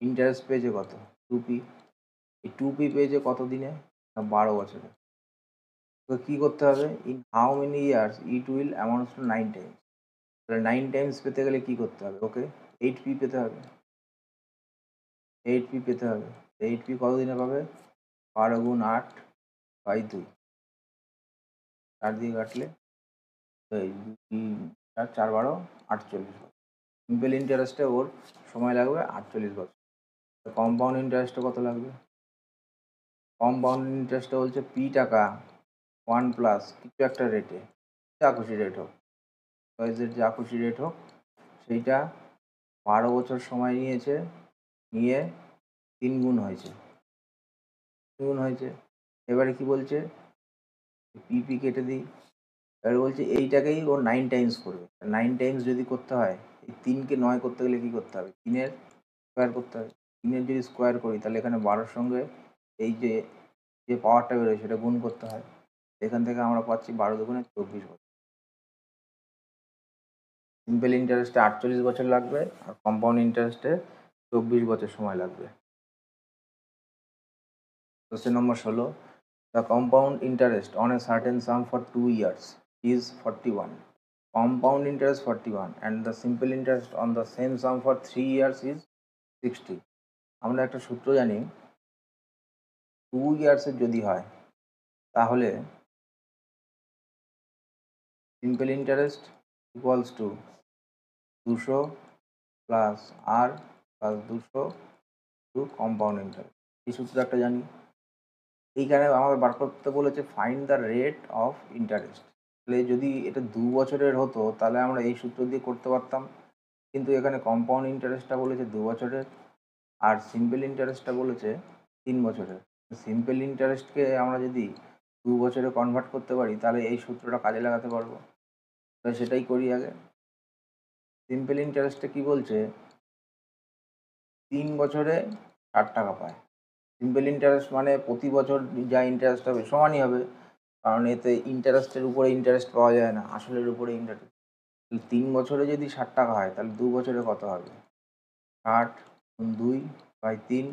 ইন্টারেস্ট পেয়েছে কত? 2p। এই 2p পেয়েছে কত দিনে? না 12 বছরে। তো কী করতে হবে? In how many years it will amount two 9 Times. তাহলে 9 টাইমস পেতে গেলে কী করতে হবে? ওকে 8p পেতে হবে, 8p পেতে হবে। 8p কত দিনে পাবে? 12 গুণ 8 বাই 2, 4 দিয়ে কাটলে এই 4 4 12 48 বছর। সিম্পল ইন্টারেস্টে ওর সময় লাগবে 48 বছর। কম্পাউন্ড ইন্টারেস্টে কত লাগবে? কম্পাউন্ড ইন্টারেস্টটা বলছে পি টাকা 1 প্লাস কিছু একটা রেটে, যা খুশি রেট হোক, চয়েসের যা খুশি রেট হোক, সেইটা 12 বছর সময় নিয়েছে, নিয়ে 3 গুণ হয়েছে, 3 গুণ হয়েছে। এবারে কি বলছে? পিপি কেটে দিই, এবারে বলছে এইটাকেই ও 9 টাইমস করবে। 9 টাইমস যদি করতে হয়, এই 3কে 9 করতে গেলে কী করতে হবে? 3-এর স্কোয়ার করতে হবে। 3-এর যদি স্কোয়ার করি তাহলে এখানে 12-র সঙ্গে এই যে পাওয়ারটা বেরোয় সেটা গুণ করতে হয়। এখান থেকে আমরা পাচ্ছি 12 দুগুণে 24 বছর। সিম্পল ইন্টারেস্টে 48 বছর লাগবে, আর কম্পাউন্ড ইন্টারেস্টে 24 বছর সময় লাগবে। Question number 16, the compound interest on a certain some for 2 years is 41, compound interest 41, and the simple interest on the same sum for 3 years is 60. আমরা একটা সূত্র জানি, 2 ইয়ার্সের যদি হয় তাহলে simple interest equals to 200 plus আর প্লাস 200 টু কম্পাউন্ড ইন্টারেস্ট। এই সূত্র একটা জানি। এইখানে আমাদের বার করতে বলেছে find the rate of interest. তাহলে যদি এটা 2 বছরের হতো তাহলে আমরা এই সূত্র দিয়ে করতে পারতাম, কিন্তু এখানে কম্পাউন্ড ইন্টারেস্টটা বলেছে 2 বছরের, আর সিম্পল ইন্টারেস্টটা বলেছে 3 বছরের। সিম্পল ইন্টারেস্টকে আমরা যদি 2 বছরে কনভার্ট করতে পারি তাহলে এই সূত্রটা কাজে লাগাতে পারবো। তাহলে সেটাই করি আগে। সিম্পল ইন্টারেস্টে কী বলছে? 3 বছরে 60 টাকা পায়। সিম্পল ইন্টারেস্ট মানে প্রতি বছর যা ইন্টারেস্ট হবে সমানই হবে, কারণ এতে ইন্টারেস্টের উপরে ইন্টারেস্ট পাওয়া যায় না, আসলের উপরে ইন্টারেস্ট। 3 বছরে যদি 60 টাকা হয় তাহলে 2 বছরে কত হবে? 60 গুণ 2 বাই 3,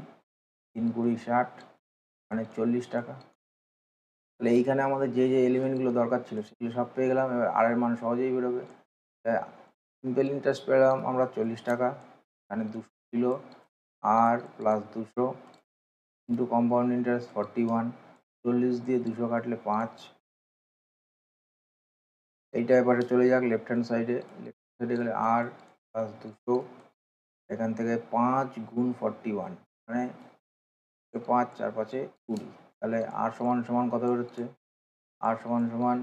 3 কুড়ি 60, মানে 40 টাকা। তাহলে এইখানে আমাদের যে এলিমেন্টগুলো দরকার ছিল সেগুলো সব পেয়ে গেলাম। এবার আর এর মান সহজেই বেরোবে। সিম্পল ইন্টারেস্ট পেলাম আমরা 40 টাকা, এখানে 200 ছিল, আর প্লাস 200 ইন্টু কম্পাউন্ড ইন্টারেস্ট 41, 40 দিয়ে 200 কাটলে 5, এইটা এবারে চলে যাক লেফট হ্যান্ড সাইডে গেলে আর প্লাস 200, এখান থেকে 5 গুণ 41 মানে 5 4 5 20, তাহলে আর সমান সমান কত বেরোচ্ছে? আর সমান সমান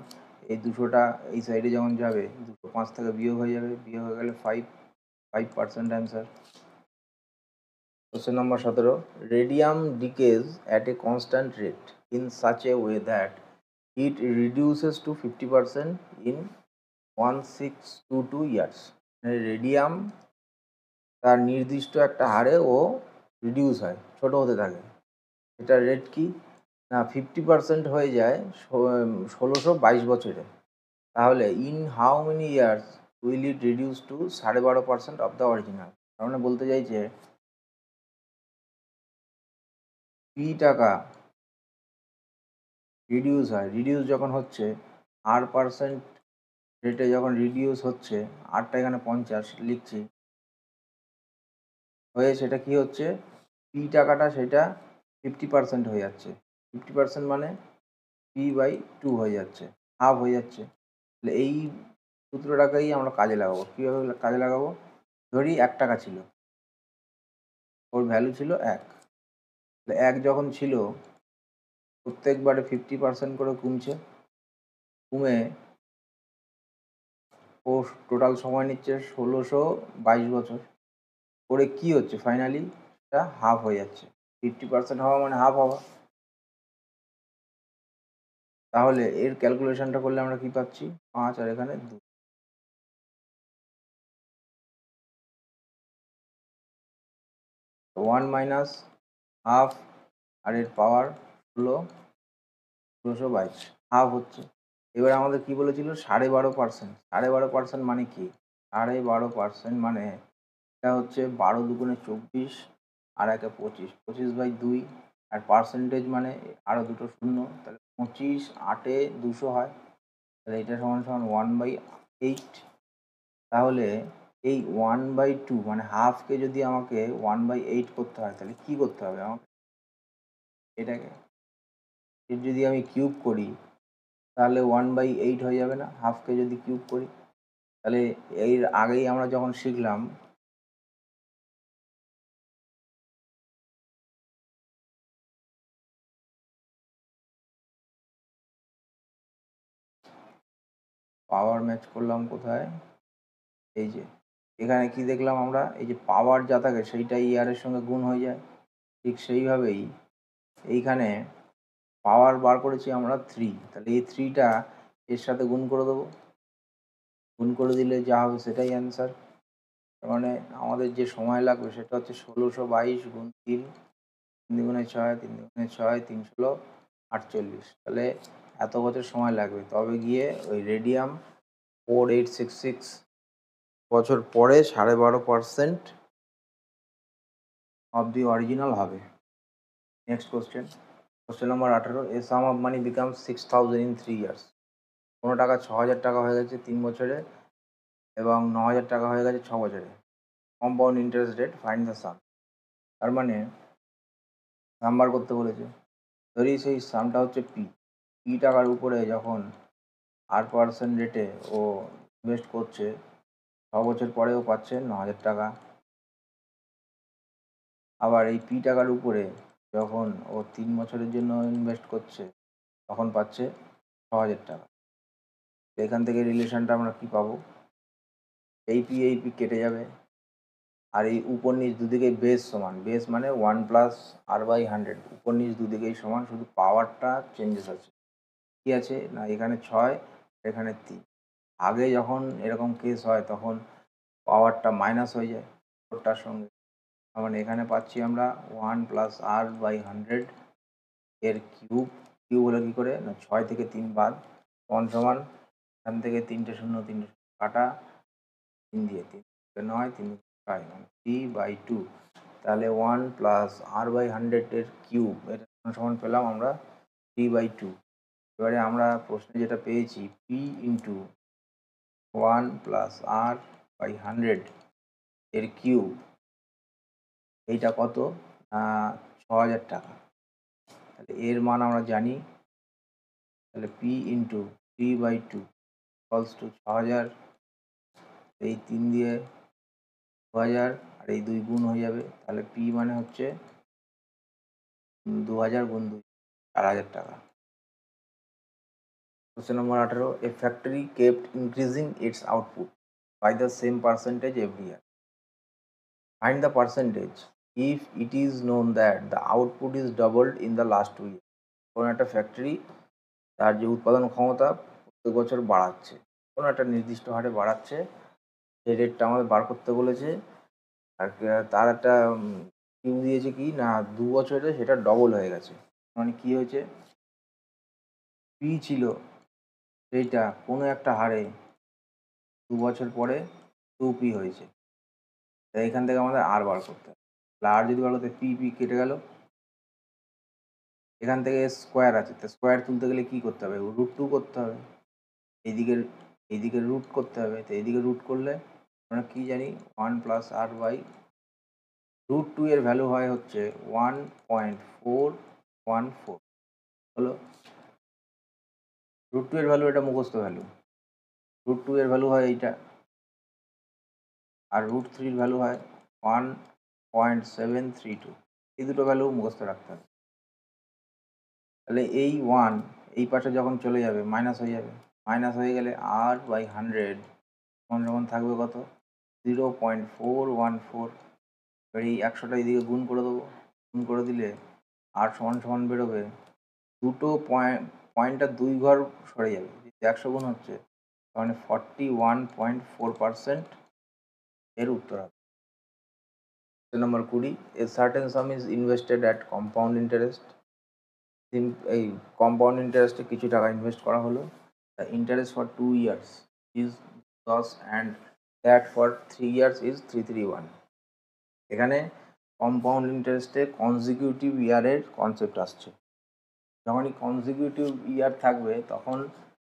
এই 200টা এই সাইডে যখন যাবে 205 থেকে বিয়োগ হয়ে যাবে, বিয়োগ হয়ে গেলে 5% answer. Question number 17, radium ডিকেজ at a constant rate in such a way that it reduces to 50% in 1622 years। Radium তার নির্দিষ্ট একটা হারে ও রিডিউস হয়, ছোট হতে থাকে। এটা রেট কি না 50% হয়ে যায় 1622 বছরে। তাহলে in how many years will it reduce to 12.5% of the original. তার মানে বলতে চাইছে পি টাকা রিডিউস হয়, রিডিউস যখন হচ্ছে R% রেটে যখন রিডিউস হচ্ছে, আরটা এখানে 50 লিখছি, হয়ে সেটা কি হচ্ছে পি টাকাটা সেটা 50% হয়ে যাচ্ছে। 50% মানে P/2 হয়ে যাচ্ছে, হাফ হয়ে যাচ্ছে। তাহলে এই সূত্রটাকেই আমরা কাজে লাগাবো। কীভাবে কাজে লাগাবো? ধরি 1 টাকা ছিল, ওর ভ্যালু ছিল 1, তাহলে 1 যখন ছিল প্রত্যেকবারে 50% করে কমছে, কমে ও টোটাল সময় নিচ্ছে 1622 বছর। করে কি হচ্ছে ফাইনালি এটা হাফ হয়ে যাচ্ছে। 50% হওয়া মানে হাফ হওয়া। তাহলে এর ক্যালকুলেশনটা করলে আমরা কি পাচ্ছি? 5 আর এখানে 2, 1 মাইনাস হাফ আর এর পাওয়ার হলো 1622, হাফ হচ্ছে। এবার আমাদের কি বলেছিল 12.5%। 12.5% মানে কি? 12.5% মানে এটা হচ্ছে 12 দুগুণে 24 আর একে 25, 25/2 আর পার্সেন্টেজ মানে আরও দুটো শূন্য, তাহলে 25 8-এ 200 হয়, তাহলে এটা সমান সমান 1/8। তাহলে এই 1/2 মানে হাফকে যদি আমাকে 1/8 করতে হয় তাহলে কি করতে হবে আমাকে? এটাকে এর যদি আমি কিউব করি তাহলে 1/8 হয়ে যাবে না? হাফকে যদি কিউব করি, তাহলে এর আগেই আমরা যখন শিখলাম পাওয়ার ম্যাচ করলাম কোথায়? এই যে এখানে কি দেখলাম আমরা? এই যে পাওয়ার যা থাকে সেইটা ইয়ারের সঙ্গে গুণ হয়ে যায়। ঠিক সেইভাবেই এইখানে পাওয়ার বার করেছি আমরা 3, তাহলে এই 3টা এর সাথে গুণ করে দেবো। গুণ করে দিলে যা হবে সেটাই অ্যান্সার। তার মানে আমাদের যে সময় লাগবে সেটা হচ্ছে 1622 গুণ 3, 3 দুগুণে 6, 3 দুগুণে 6, 3 ষোলো 48। তাহলে এত বছর সময় লাগবে, তবে গিয়ে ওই রেডিয়াম 4866 বছর পরে 12.5% অফ দি অরিজিনাল হবে। Next question, question number 18, A some of money become 6000 in 3 years. কোনো টাকা 6000 টাকা হয়ে গেছে 3 বছরে এবং 9000 টাকা হয়ে গেছে 6 বছরে। Compound interest rate, find the sum. তার মানে নাম্বার করতে বলেছে। ধরি সেই সামটা হচ্ছে পি টাকার উপরে যখন R% রেটে ও ইনভেস্ট করছে, 6 বছর পরেও পাচ্ছে 9000 টাকা। আবার এই পি টাকার উপরে যখন ও 3 বছরের জন্য ইনভেস্ট করছে তখন পাচ্ছে 6000 টাকা। এখান থেকে রিলেশনটা আমরা কি পাবো? এই পি কেটে যাবে, আর এই উপর নিচ দুদিকেই বেস সমান। বেস মানে 1 প্লাস R/100, উপর নিচ দুদিকেই সমান, শুধু পাওয়ারটা চেঞ্জেস আছে। কী আছে না এখানে 6, এখানে 3। আগে যখন এরকম কেস হয় তখন পাওয়ারটা মাইনাস হয়ে যায় ওটার সঙ্গে। মানে এখানে পাচ্ছি আমরা 1 প্লাস R/100 এর কিউব। কিউব হলো কী করে না 6 থেকে 3 বাদ, সমান সমান এখান থেকে 3টে শূন্য 3টে কাটা, 3 দিয়ে 3 9, 3 6 মানে 3/2। তাহলে 1 প্লাস R/100 এর কিউব এটা সমান পেলাম আমরা 3/2। এবারে আমরা প্রশ্নে যেটা পেয়েছি পি ইন্টু 1 প্লাস R/100 এর কিউব, এইটা কত? 6000 টাকা। তাহলে এর মান আমরা জানি, তাহলে পি ইন্টু 3/2 ইকুয়ালস টু 6000, এই 3 দিয়ে 2000 আর এই 2 গুণ হয়ে যাবে, তাহলে পি মানে হচ্ছে 2000 গুণ 2 4000 টাকা। Question number 18, a factory kept increasing its output by the same percentage every year, find the percentage if it is known that the output is doubled in the last 2 year. কোনো একটা ফ্যাক্টরি তার যে উৎপাদন ক্ষমতা প্রত্যেক বছর বাড়াচ্ছে, কোনো একটা নির্দিষ্ট হারে বাড়াচ্ছে, সেই রেটটা আমাদের বার করতে বলেছে। আর তার একটা কিউ দিয়েছে কি না 2 বছরে সেটা ডবল হয়ে গেছে। মানে কি হয়েছে, পি ছিল সেইটা কোনো একটা হারে 2 বছর পরে 2p হয়েছে, তাই এখান থেকে আমাদের আর বার করতে হবে। আর যদি বার করতে পি পি কেটে গেল, এখান থেকে স্কোয়ার আছে, তো স্কোয়ার তুলতে গেলে কী করতে হবে, √2 করতে হবে, এইদিকে রুট করতে হবে, তো এইদিকে রুট করলে আমরা কী জানি 1 + r/, √2 এর ভ্যালু হয় হচ্ছে 1.414 হলো। √2 এর ভ্যালু এটা মুখস্থ ভ্যালু, √2 এর ভ্যালু হয় এইটা, আর √3 এর ভ্যালু হয় 1.732, এই দুটো ভ্যালু মুখস্থ রাখতে হবে। তাহলে এই 1 এই পাশে যখন চলে যাবে মাইনাস হয়ে যাবে, মাইনাস হয়ে গেলে r/100 যখন থাকবে কত 0.414। এবার এই 100টা এদিকে গুণ করে দেবো, গুণ করে দিলে আর সমান সমান বেরোবে, দুটো পয়েন্টটা 2 ঘর সরে যাবে, 100 গুণ হচ্ছে মানে 41.4% এর উত্তর হবে। নম্বর 20, a certain some is invested at compound interest. এই কম্পাউন্ড ইন্টারেস্টে কিছু টাকা ইনভেস্ট করা হলো, the interest for 2 years is 10 and that for 3 years is 331। এখানে কম্পাউন্ড ইন্টারেস্টে কনজিকিউটিভ ইয়ারের কনসেপ্ট আসছে। যখনই কনজিকিউটিভ ইয়ার থাকবে তখন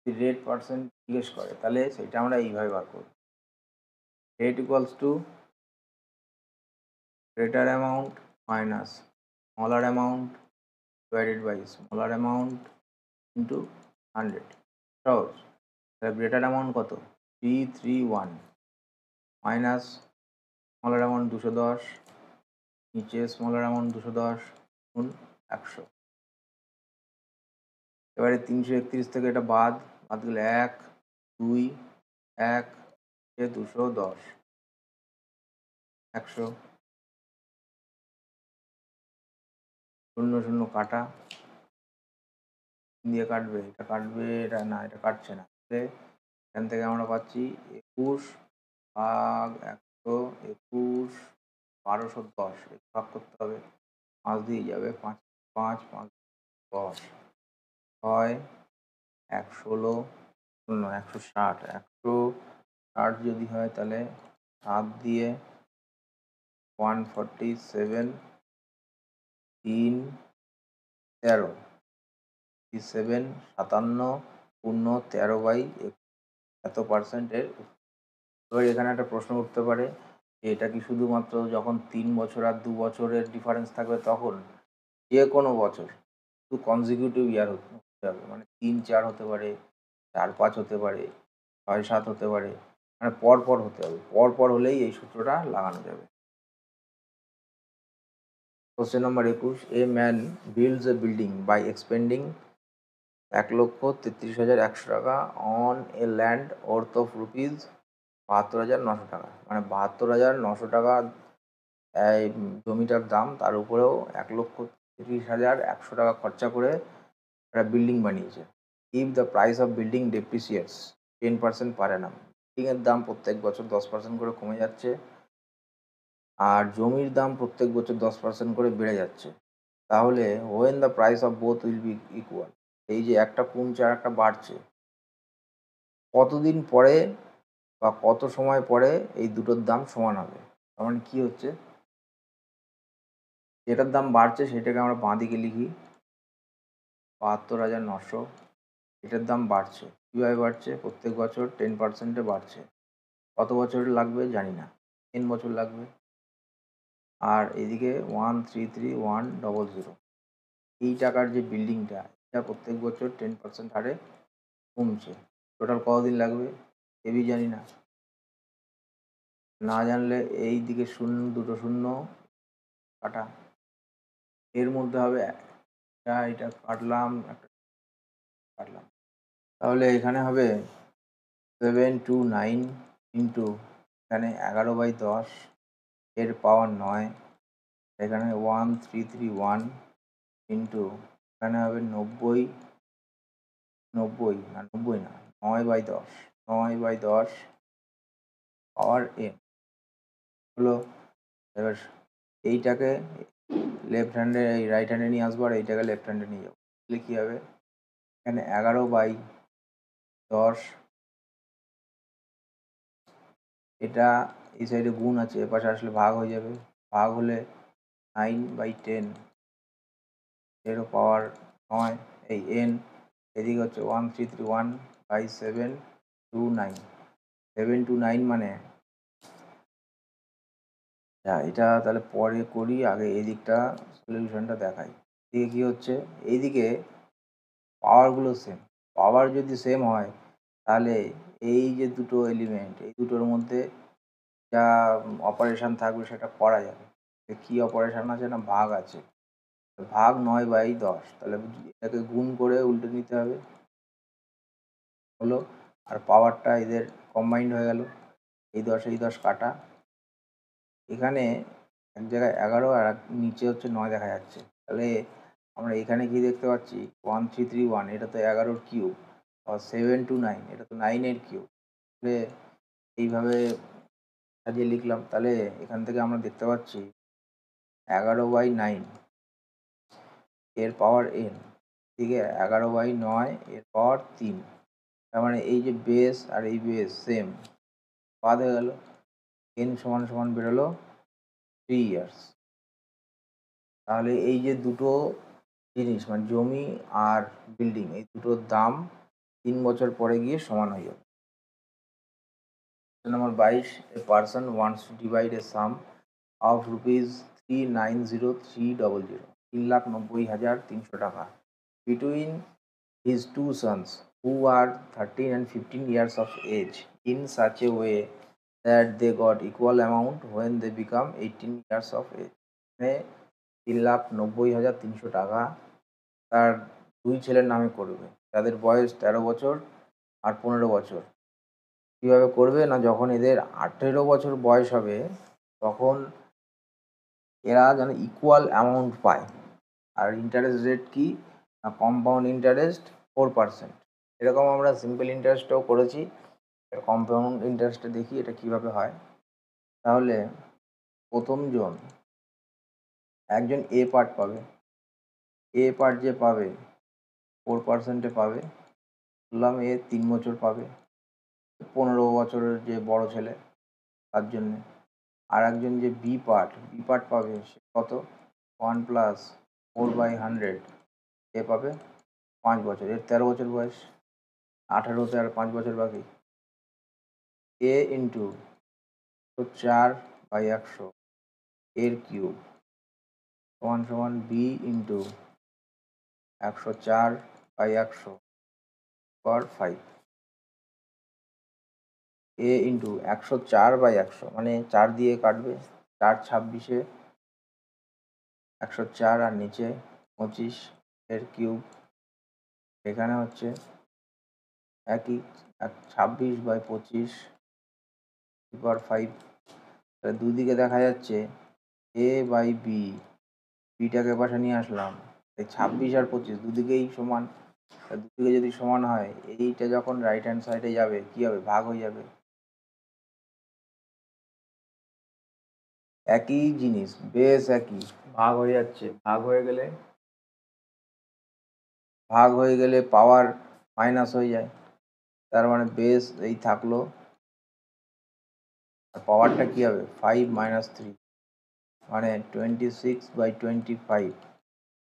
রেট পার্সেন্ট জিজ্ঞেস করে, তাহলে সেটা আমরা এইভাবে বার করব, rate equals to greater amount minus smaller amount divided by smaller amount into 100। সহজ। তাহলে গ্রেটার অ্যামাউন্ট কত 331 মাইনাস স্মলার অ্যামাউন্ট 210, নিচে স্মলার অ্যামাউন্ট 210 গুণ 100। এবারে 331 থেকে এটা বাদ গেলে 1 2 1 210 100 0 0 কাটা দিয়ে কাটবে, এটা কাটবে, এটা না, এটা কাটছে না। এখান থেকে আমরা পাচ্ছি 21 ভাগ 100, 21 1210 ভাগ করতে হবে, 5 দিয়ে যাবে, 5 5 5 10 6 116 0 160 160 যদি হয় তাহলে 7 দিয়ে 147 3 13 7 57 13/21 এত পার্সেন্টের। এবার এখানে একটা প্রশ্ন উঠতে পারে যে এটা কি শুধুমাত্র যখন 3 বছর আর 2 বছরের ডিফারেন্স থাকবে তখন, যে কোনো বছর শুধু কনজিকিউটিভ ইয়ার হতে হবে, মানে 3 4 হতে পারে, 4 5 হতে পারে, 6 7 হতে পারে, মানে পরপর হতে হবে, পরপর হলেই এই সূত্রটা লাগানো যাবে। Question number 21, a man builds a building by expending 1,33,100 টাকা on a land worth of rupees 72,900 টাকা, মানে 72,900 টাকা এই জমিটার দাম, তার উপরেও 1,33,100 টাকা খরচা করে একটা বিল্ডিং বানিয়েছে। If the price of building depreciates 10% per annum, বিল্ডিংয়ের দাম প্রত্যেক বছর 10% করে কমে যাচ্ছে, আর জমির দাম প্রত্যেক বছর 10% করে বেড়ে যাচ্ছে, তাহলে when the price of both will be equal, এই যে একটা কমছে আর একটা বাড়ছে, কতদিন পরে বা কত সময় পরে এই দুটোর দাম সমান হবে। তার মানে কী হচ্ছে, যেটার দাম বাড়ছে সেটাকে আমরা বাঁ দিকে লিখি 72,900, এটার দাম বাড়ছে, কীভাবে বাড়ছে, প্রত্যেক বছর 10%-এ বাড়ছে, কত বছর লাগবে জানি না, 10 বছর লাগবে, আর এদিকে 133,100 এই টাকার যে বিল্ডিংটা, এটা প্রত্যেক বছর 10% হারে কমছে। টোটাল কতদিন লাগবে এবি জানি না, না জানলে এই দিকে শূন্য, দুটো শূন্য কাটা, এর মধ্যে হবে এটা কাটলাম, একটা কাটলাম, তাহলে এখানে হবে 729 ইন্টু এখানে 11/10 এর পাওয়ার 9, এখানে 1331 ইন্টু এখানে হবে 90, না 9/10, 9/10 পাওয়ার n হলো। এবার এইটাকে লেফট হ্যান্ডে, এই রাইট হ্যান্ডে নিয়ে আসবো, আর এইটাকে লেফট হ্যান্ডে নিয়ে যাবো, তাহলে কী হবে, এখানে 11/10, এটা এই সাইডে গুণ আছে, এপাশে আসলে ভাগ হয়ে যাবে, ভাগ হলে 9/10 এরও পাওয়ার 9, এই n, এদিকে হচ্ছে 1331/729, 729 মানে এটা তাহলে পরে করি, আগে এদিকটা সলিউশনটা দেখাই। এদিকে কী হচ্ছে, এইদিকে পাওয়ারগুলো সেম, পাওয়ার যদি সেম হয় তাহলে এই যে দুটো এলিমেন্ট, এই দুটোর মধ্যে যা অপারেশান থাকবে সেটা করা যাবে। কী অপারেশান আছে না, ভাগ আছে, ভাগ 9/10, তাহলে এটাকে গুণ করে উল্টে নিতে হবে, হলো। আর পাওয়ারটা এদের কম্বাইন্ড হয়ে গেল, এই 10 কাটা, এখানে এক জায়গায় 11 আর নিচে হচ্ছে 9 দেখা যাচ্ছে, তাহলে আমরা এখানে কি দেখতে পাচ্ছি, 1331 এটা তো 11-এর কিউব, আর 729 এটা তো 9-এর কিউব, তাহলে এইভাবে সাজিয়ে লিখলাম, তাহলে এখান থেকে আমরা দেখতে পাচ্ছি 11/9 এর পাওয়ার n, ঠিক আছে, 11/9 এর পাওয়ার 3, তার মানে এই যে বেস আর এই বেস সেম, বাদ হয়ে গেল, n সমান সমান বেরোলো 3 ইয়ার্স। তাহলে এই যে দুটো জিনিস মানে জমি আর বিল্ডিং, এই দুটোর দাম 3 বছর পরে গিয়ে সমান হয়ে যাবে। নম্বর 22, a person wants to divide A some of ₹3,90,300, 3,90,300 টাকা between his two sons who are 13 and 15 years of age in such a way that they got equal amount when they become 18 years of age. 3,90,300 টাকা তার দুই ছেলের নামে করবে, তাদের বয়স 13 বছর আর 15 বছর। কীভাবে করবে না, যখন এদের 18 বছর বয়স হবে তখন এরা যেন ইকুয়াল অ্যামাউন্ট পায়। আর ইন্টারেস্ট রেট কি না, কম্পাউন্ড ইন্টারেস্ট 4%। এরকম আমরা সিম্পল ইন্টারেস্টও করেছি, কম্পাউন্ড ইন্টারেস্টটা দেখি এটা কীভাবে হয়। তাহলে প্রথমজন একজন এ পার্ট পাবে, এ পার্ট যে পাবে 4%-এ পাবে, বললাম এ 3 বছর পাবে, 15 বছরের যে বড় ছেলে তার জন্যে। আর একজন যে বি পার্ট পাবে সে কত, 1 + 4/100 এ পাবে 5 বছর, এর 13 বছর বয়স, 18তে আর 5 বছর বাকি। এ ইন্টু 4/100 এর কিউব সমান সমান বি ইন্টু 104/100 পাওয়ার 5, এ ইন্টু 104/100 মানে 4 দিয়ে কাটবে, 4 26-এ 104 আর নিচে 25 এর কিউব, এখানে হচ্ছে একই 26/25 পাওয়ার 5। তাহলে দুদিকে দেখা যাচ্ছে এ বাই বি, বিটাকে পাশে নিয়ে আসলাম, এই 26 আর 25 দুদিকেই সমান, দুদিকে যদি সমান হয় এইটা যখন রাইট হ্যান্ড সাইডে যাবে কী হবে, ভাগ হয়ে যাবে। একই জিনিস, বেশ একই, ভাগ হয়ে যাচ্ছে, ভাগ হয়ে গেলে পাওয়ার মাইনাস হয়ে যায়, তার মানে বেস এই থাকলো, আর পাওয়ারটা কী হবে 5 - 3 মানে 26/25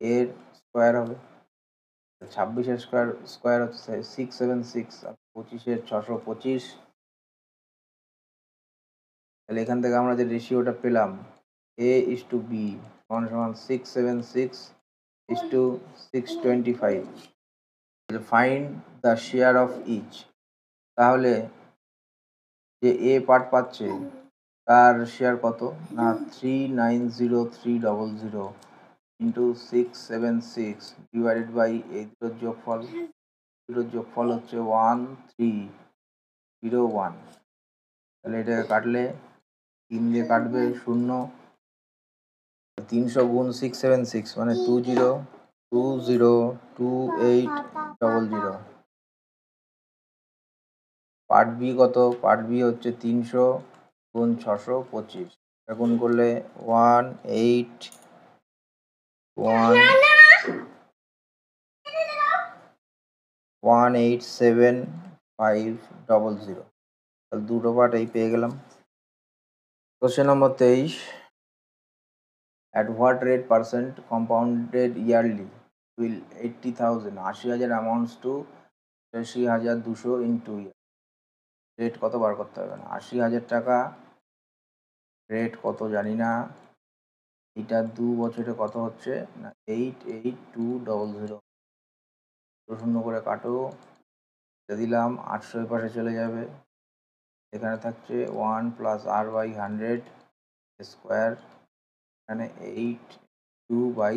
এর স্কোয়ার হবে, 26-এর স্কোয়ার হচ্ছে 676 আর 25-এর 625। তাহলে এখান থেকে আমরা যে রেশিওটা পেলাম A/B সমান সমান 676 is to 625. Find the share of each. তাহলে যে এ পার্ট পাচ্ছে তার শেয়ার কত না 390,300 ইন্টু 676 ডিভাইডেড বাই এই দুটোর যোগফল হচ্ছে 1301। তাহলে এটাকে কাটলে 3 দিয়ে কাটবে 0, 300 গুণ 676 মানে 202800। পার্ট বি কত? পার্ট বি হচ্ছে 300 গুণ 625, গুণ করলে 187,500। তাহলে দুটো পার্ট এই পেয়ে গেলাম। Question number 23, at what rate percent compounded yearly will 80,000 80,000 amounts to 80,200 in 2 years? Rate কত বার করতে হবে না, 80,000 টাকা রেট কত জানি না, এটা 2 বছরে কত হচ্ছে না 88,200। 0 করে কাটো, দিলাম 800 এর পাশে চলে যাবে, এখানে থাকছে 1 প্লাস আর বাই 100 স্কোয়ার, এখানে 82 বাই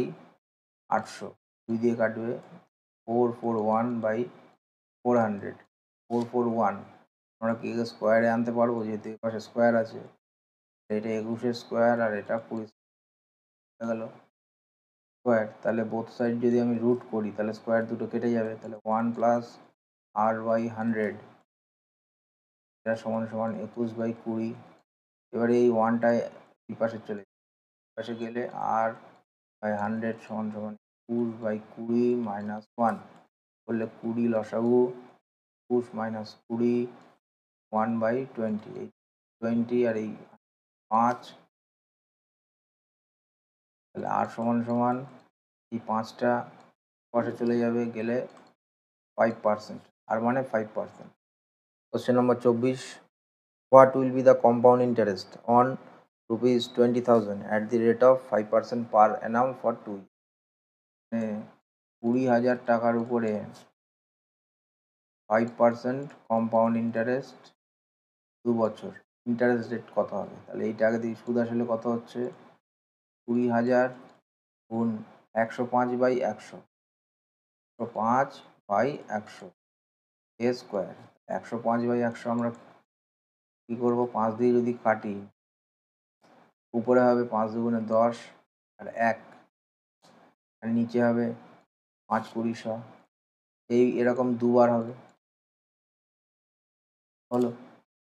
800, 2 দিয়ে কাটবে 441 বাই 400, 441 আমরা কি স্কোয়ারে আনতে পারবো যেহেতু এর পাশে স্কোয়ার আছে, এটা 21 স্কোয়ার আর এটা 20 গেল স্কোয়ার। তাহলে বোথ সাইড যদি আমি রুট করি তাহলে স্কোয়ার দুটো কেটে যাবে, তাহলে 1 প্লাস আর বাই 100 এটা সমান সমান 21 বাই 20। এবারে এই ওয়ানটায় এই পাশে চলে পাশে গেলে আর বাই 100 সমান সমান 21 বাই 20 মাইনাস 1 করলে 20 লসাগু 21 মাইনাস 20 1 বাই 20, এই 20 আর এই 5, তাহলে আর সমান সমান এই 5টা পাশে চলে যাবে গেলে 5%, আর মানে 5%। Question number 24, what will be the compound interest on rupees 20,000 at the rate of 5% per annum for 2 years? 20,000 টাকার উপরে 5% কম্পাউন্ড ইন্টারেস্ট 2 বছর, ইন্টারেস্ট রেট কত হবে? তাহলে এইটা আগে দেখি সুদ আসলে কত হচ্ছে, 20,000 গুণ 105 বাই 100, 105 বাই 100 এ স্কোয়ার, 105 বাই 100 আমরা কী করবো, 5 দিয়ে যদি কাটি উপরে হবে 5 দুগুণে 10 আর 1, আর নিচে হবে 5 20 100, এই এরকম দুবার হবে, হলো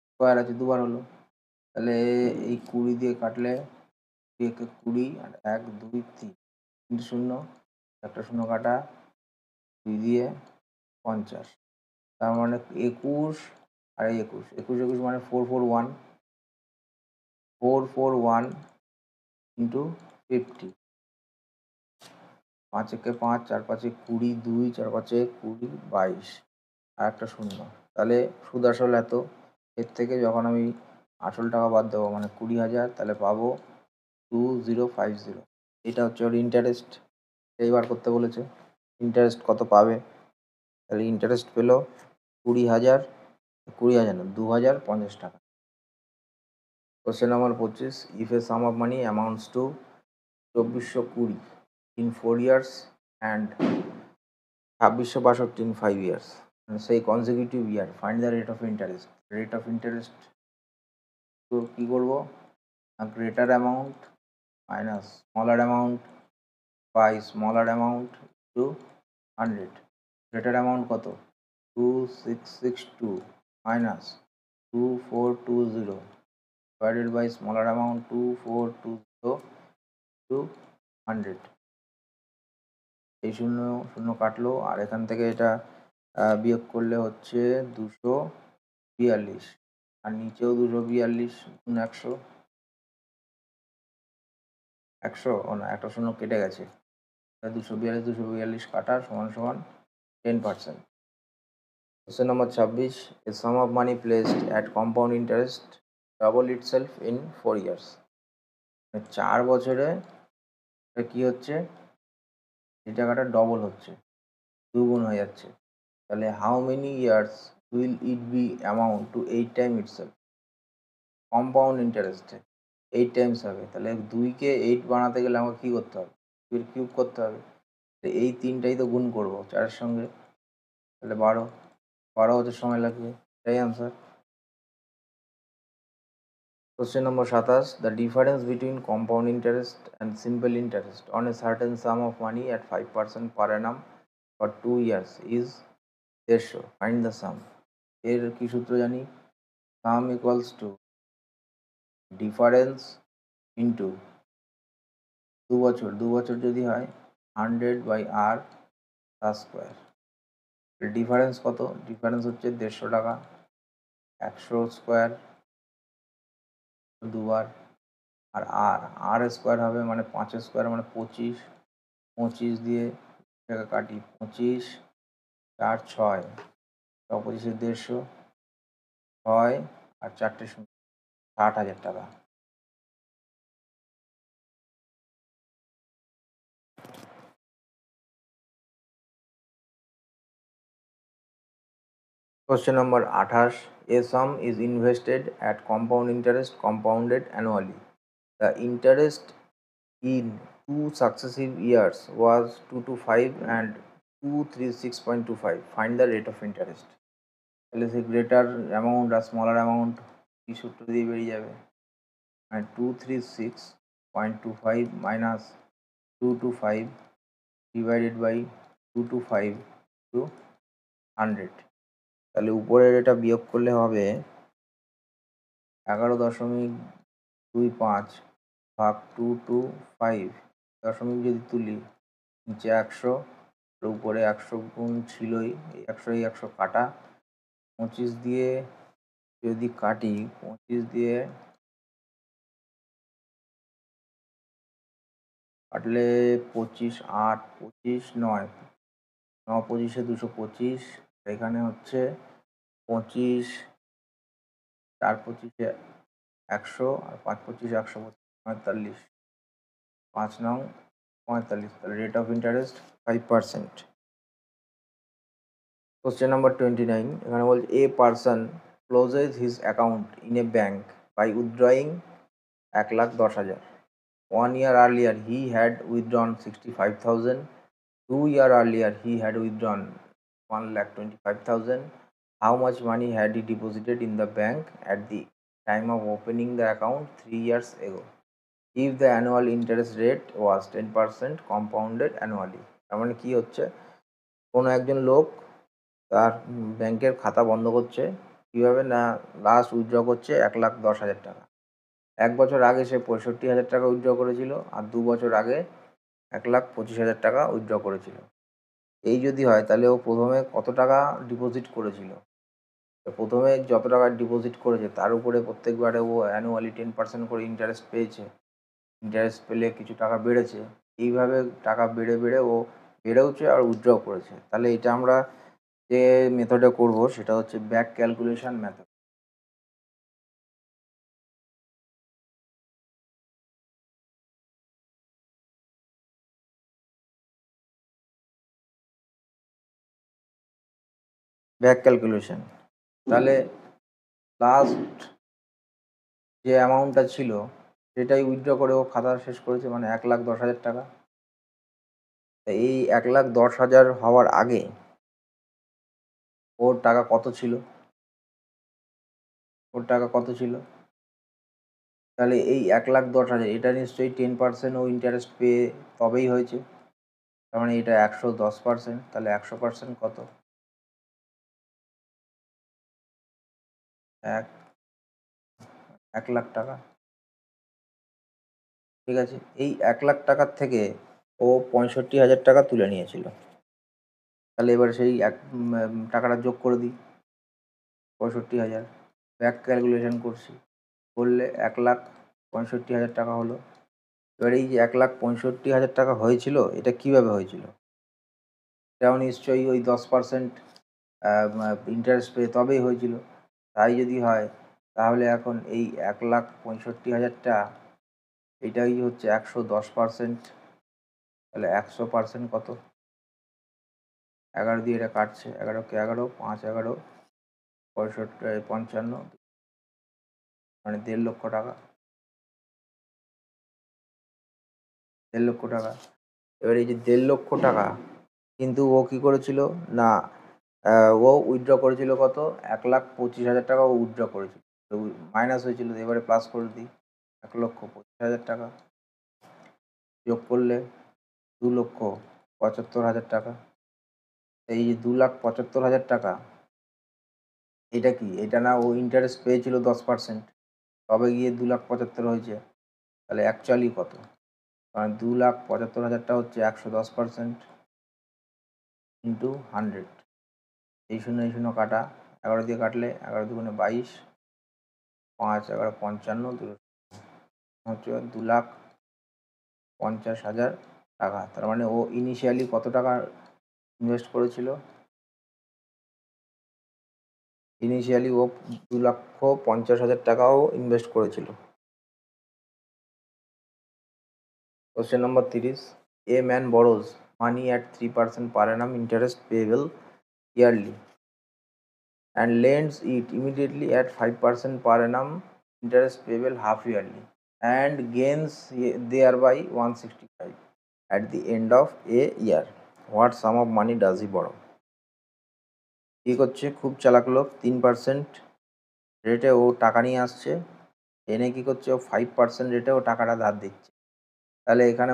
স্কোয়ার আছে দুবার হলো। তাহলে এই 20 দিয়ে কাটলে 20 আর 1 2 3, 3 শূন্য, একটা শূন্য কাটা, 2 দিয়ে 50, তার মানে 21 আর 21, 21 মানে 441 ইন্টু 50, 5 একে 5, 4 5 20, 2 4 5 20 22 আর একটা শূন্য, তাহলে সুদ আসল এত। এর থেকে যখন আমি আসল টাকা বাদ দেবো মানে 20,000, তাহলে পাবো 2050। এটা হচ্ছে ওর ইন্টারেস্ট, এইবার করতে বলেছে ইন্টারেস্ট কত পাবে, তাহলে ইন্টারেস্ট পেলো 20,000 না 2,050 টাকা। Question number 25, if A some of money amounts two 2420 in 4 years and 2662 in 5 years, say consecutive year, find the rate of interest. Rate of interest তো কী করবো, greater amount minus smaller amount by smaller amount to 100। Greater amount কত 2662 minus 2420 divided by smaller amount 2420 to 100। এই শূন্য শূন্য কাটলো আর এখান থেকে এটা বিয়োগ করলে হচ্ছে 242 আর নিচেও 242 গুণ 100, 100 ও না একটা শূন্য কেটে গেছে, 242 কাটা সমান সমান 10%। Question number 26, A some of money placed at compound interest double itself in 4 years। 4 বছরে কী হচ্ছে এই টাকাটা ডবল হচ্ছে, দ্বিগুণ হয়ে যাচ্ছে। তাহলে how many years will it be amount two 8 time itself? Compound ইন্টারেস্টে 8 টাইমস হবে। তাহলে 2কে 8 বানাতে গেলে আমাকে কী করতে হবে? 2 এর কিউব করতে হবে। এই 3টাই তো গুণ করবো 4 এর সঙ্গে, তাহলে 12 বছর সময় লাগবে। এটাই answer. Question number 27. The difference between compound interest and simple interest on a certain sum of money at 5% per annum for 2 years is 150. Find the sum. এর কি সূত্র জানি? Sum equals to difference into 2 বছর যদি হয় 100/r তার স্কোয়ার। ডিফারেন্স কত? ডিফারেন্স হচ্ছে 150 টাকা। 100 স্কোয়ার দুবার, আর আর স্কোয়ার হবে মানে 5 স্কোয়ার মানে 25। 25 দিয়ে টাকা কাটি, 25 4 6 25 150, 6 আর 4টে 60,000 টাকা। Question number 28. A sum is invested at compound interest compounded annually. The interest in 2 successive years was 225 and 236.25. Find the rate of interest. তাহলে সে গ্রেটার অ্যামাউন্ট আর স্মলার অ্যামাউন্ট কি সূত্র দিয়ে বেরিয়ে যাবে? 236.25 মাইনাস 225 ডিভাইডেড বাই 225 টু 100। তাহলে উপরের এটা বিয়োগ করলে হবে 11.25 ভাগ 225 দশমিক যদি তুলি নিচে 100, উপরে 100 গুণ ছিলই, এই 100 কাটা, 25 দিয়ে যদি কাটি, 25 দিয়ে কাটলে 25 8 25 9 9 25 225, এখানে হচ্ছে 25 4 25 100 আর 5 25 145, 5 নং 45। তাহলে rate of interest 5%। Question number 29। এখানে বলছে a person closes his account in a bank by withdrawing 1,10,000। 1 year earlier he had withdrawn 65,000. 2 years earlier he had withdrawn 1,25,000. How much money had he deposited in the bank at the time of opening the account 3 years ago? If the annual interest rate was 10% compounded annually. তার মানে কি হচ্ছে, কোনো একজন লোক তার ব্যাংকের খাতা বন্ধ করছে কীভাবে না, লাস্ট উইথড্র করছে 1,10,000 টাকা। 1 বছর আগে সে 65,000 টাকা উইথড্র করেছিল, আর 2 বছর আগে 1,25,000 টাকা উইথড্র করেছিল। এই যদি হয় তাহলে ও প্রথমে কত টাকা ডিপোজিট করেছিল? প্রথমে যত টাকা ডিপোজিট করেছে তার উপরে প্রত্যেকবারে ও অ্যানুয়ালি 10% করে ইন্টারেস্ট পেয়েছে। ইন্টারেস্ট পেলে কিছু টাকা বেড়েছে, এইভাবে টাকা বেড়ে বেড়ে ও বেড়েওছে আর উইথড্র করেছে। তাহলে এটা আমরা যে মেথডে করব সেটা হচ্ছে back calculation method. Back calculation, তাহলে লাস্ট যে অ্যামাউন্টটা ছিল সেটাই উইথড্র করে ও খাতা শেষ করেছে, মানে 1,10,000 টাকা। এই 1,10,000 হওয়ার আগে ওর টাকা কত ছিল? ওর টাকা কত ছিল? তাহলে এই 1,10,000 এটা নিশ্চয়ই 10% ও ইন্টারেস্ট পেয়ে তবেই হয়েছে। তার মানে এটা 110%। তাহলে 100% কত? 1,00,000 টাকা। ঠিক আছে, এই 1,00,000 টাকার থেকে ও 65,000 টাকা তুলে নিয়েছিল। তাহলে এবার সেই টাকাটা যোগ করে দিই, 65,000। ব্যাক ক্যালকুলেশন করছি, করলে 1,65,000 টাকা হলো। এবার এই যে 1,65,000 টাকা হয়েছিল, এটা কিভাবে হয়েছিল? এটাও নিশ্চয়ই ওই 10% ইন্টারেস্ট পেয়ে তবেই হয়েছিল। তাই যদি হয় তাহলে এখন এই 1,65,000টা এটাই হচ্ছে 110%। তাহলে 100% কত? 11 দিয়ে এটা কাটছে, 11কে 11, 5 11 55, মানে 1.5 লক্ষ টাকা। 1.5 লক্ষ টাকা। এবার এই যে 1.5 লক্ষ টাকা, কিন্তু ও কি করেছিল না, ও উইথড্র করেছিল কত? 1,25,000 টাকা ও উইথড্র করেছিল। তো মাইনাস হয়েছিল, এবারে প্লাস করে দিই। 1,25,000 টাকা যোগ করলে 2,75,000 টাকা। এই যে 2,75,000 টাকা, এটা কি? এটা না ও ইন্টারেস্ট পেয়েছিল 10%, তবে গিয়ে 2,75,000 হয়েছে। তাহলে অ্যাকচুয়ালি কত? কারণ 2,75,000টা হচ্ছে 110% ইন্টু 100। এই শূন্য কাটা, 11 দিয়ে কাটলে 11 দুগুণে 22, 5 11 55, হচ্ছে 2,50,000 টাকা। তার মানে ও ইনিশিয়ালি কত টাকা ইনভেস্ট করেছিল? ইনিশিয়ালি ও 2,50,000 টাকাও ইনভেস্ট করেছিল। Question number 30, a man borrows money at 3% per annum interest payable yearly and lends it immediately at 5% per annum interest payable half yearly and gains thereby 165 at the end of a year. What sum of money does he borrow? কি করছে? খুব চালাক লোক। 3% রেটে ও টাকা নিয়ে আসছে, এনে কি করছে? ও 5% রেটে ও টাকাটা ধার দিচ্ছে। তাহলে এখানে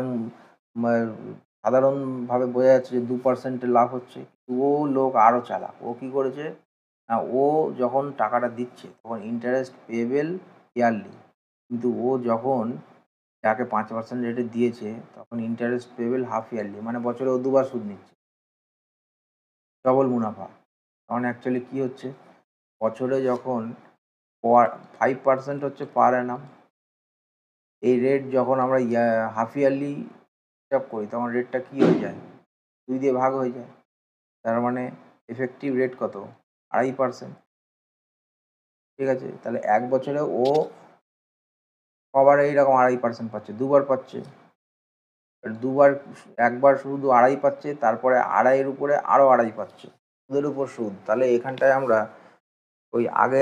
সাধারণভাবে বোঝা যাচ্ছে যে 2% লাভ হচ্ছে। ও লোক আরও চালাক। ও কী করেছে না, ও যখন টাকাটা দিচ্ছে তখন ইন্টারেস্ট পেয়েবেল ইয়ারলি, কিন্তু ও যখন যাকে 5% রেটে দিয়েছে তখন ইন্টারেস্ট পেয়েবেল হাফ ইয়ারলি, মানে বছরে ও দুবার সুদ নিচ্ছে, ডবল মুনাফা। তখন অ্যাকচুয়ালি কী হচ্ছে? বছরে যখন 5% হচ্ছে পার অ্যানাম, এই রেট যখন আমরা হাফ ইয়ারলি হিসাব করি তখন রেটটা কী হয়ে যায়? 2 দিয়ে ভাগ হয়ে যায়। তার মানে এফেক্টিভ রেট কত? 2.5%। ঠিক আছে? তাহলে 1 বছরে ও কবার এইরকম 2.5% পাচ্ছে? দুবার পাচ্ছে। দুবার, একবার শুধু 2.5 পাচ্ছে, তারপরে 2.5 এর উপরে আরও 2.5 পাচ্ছে, সুদের উপর সুদ। তাহলে এখানটায় আমরা ওই আগে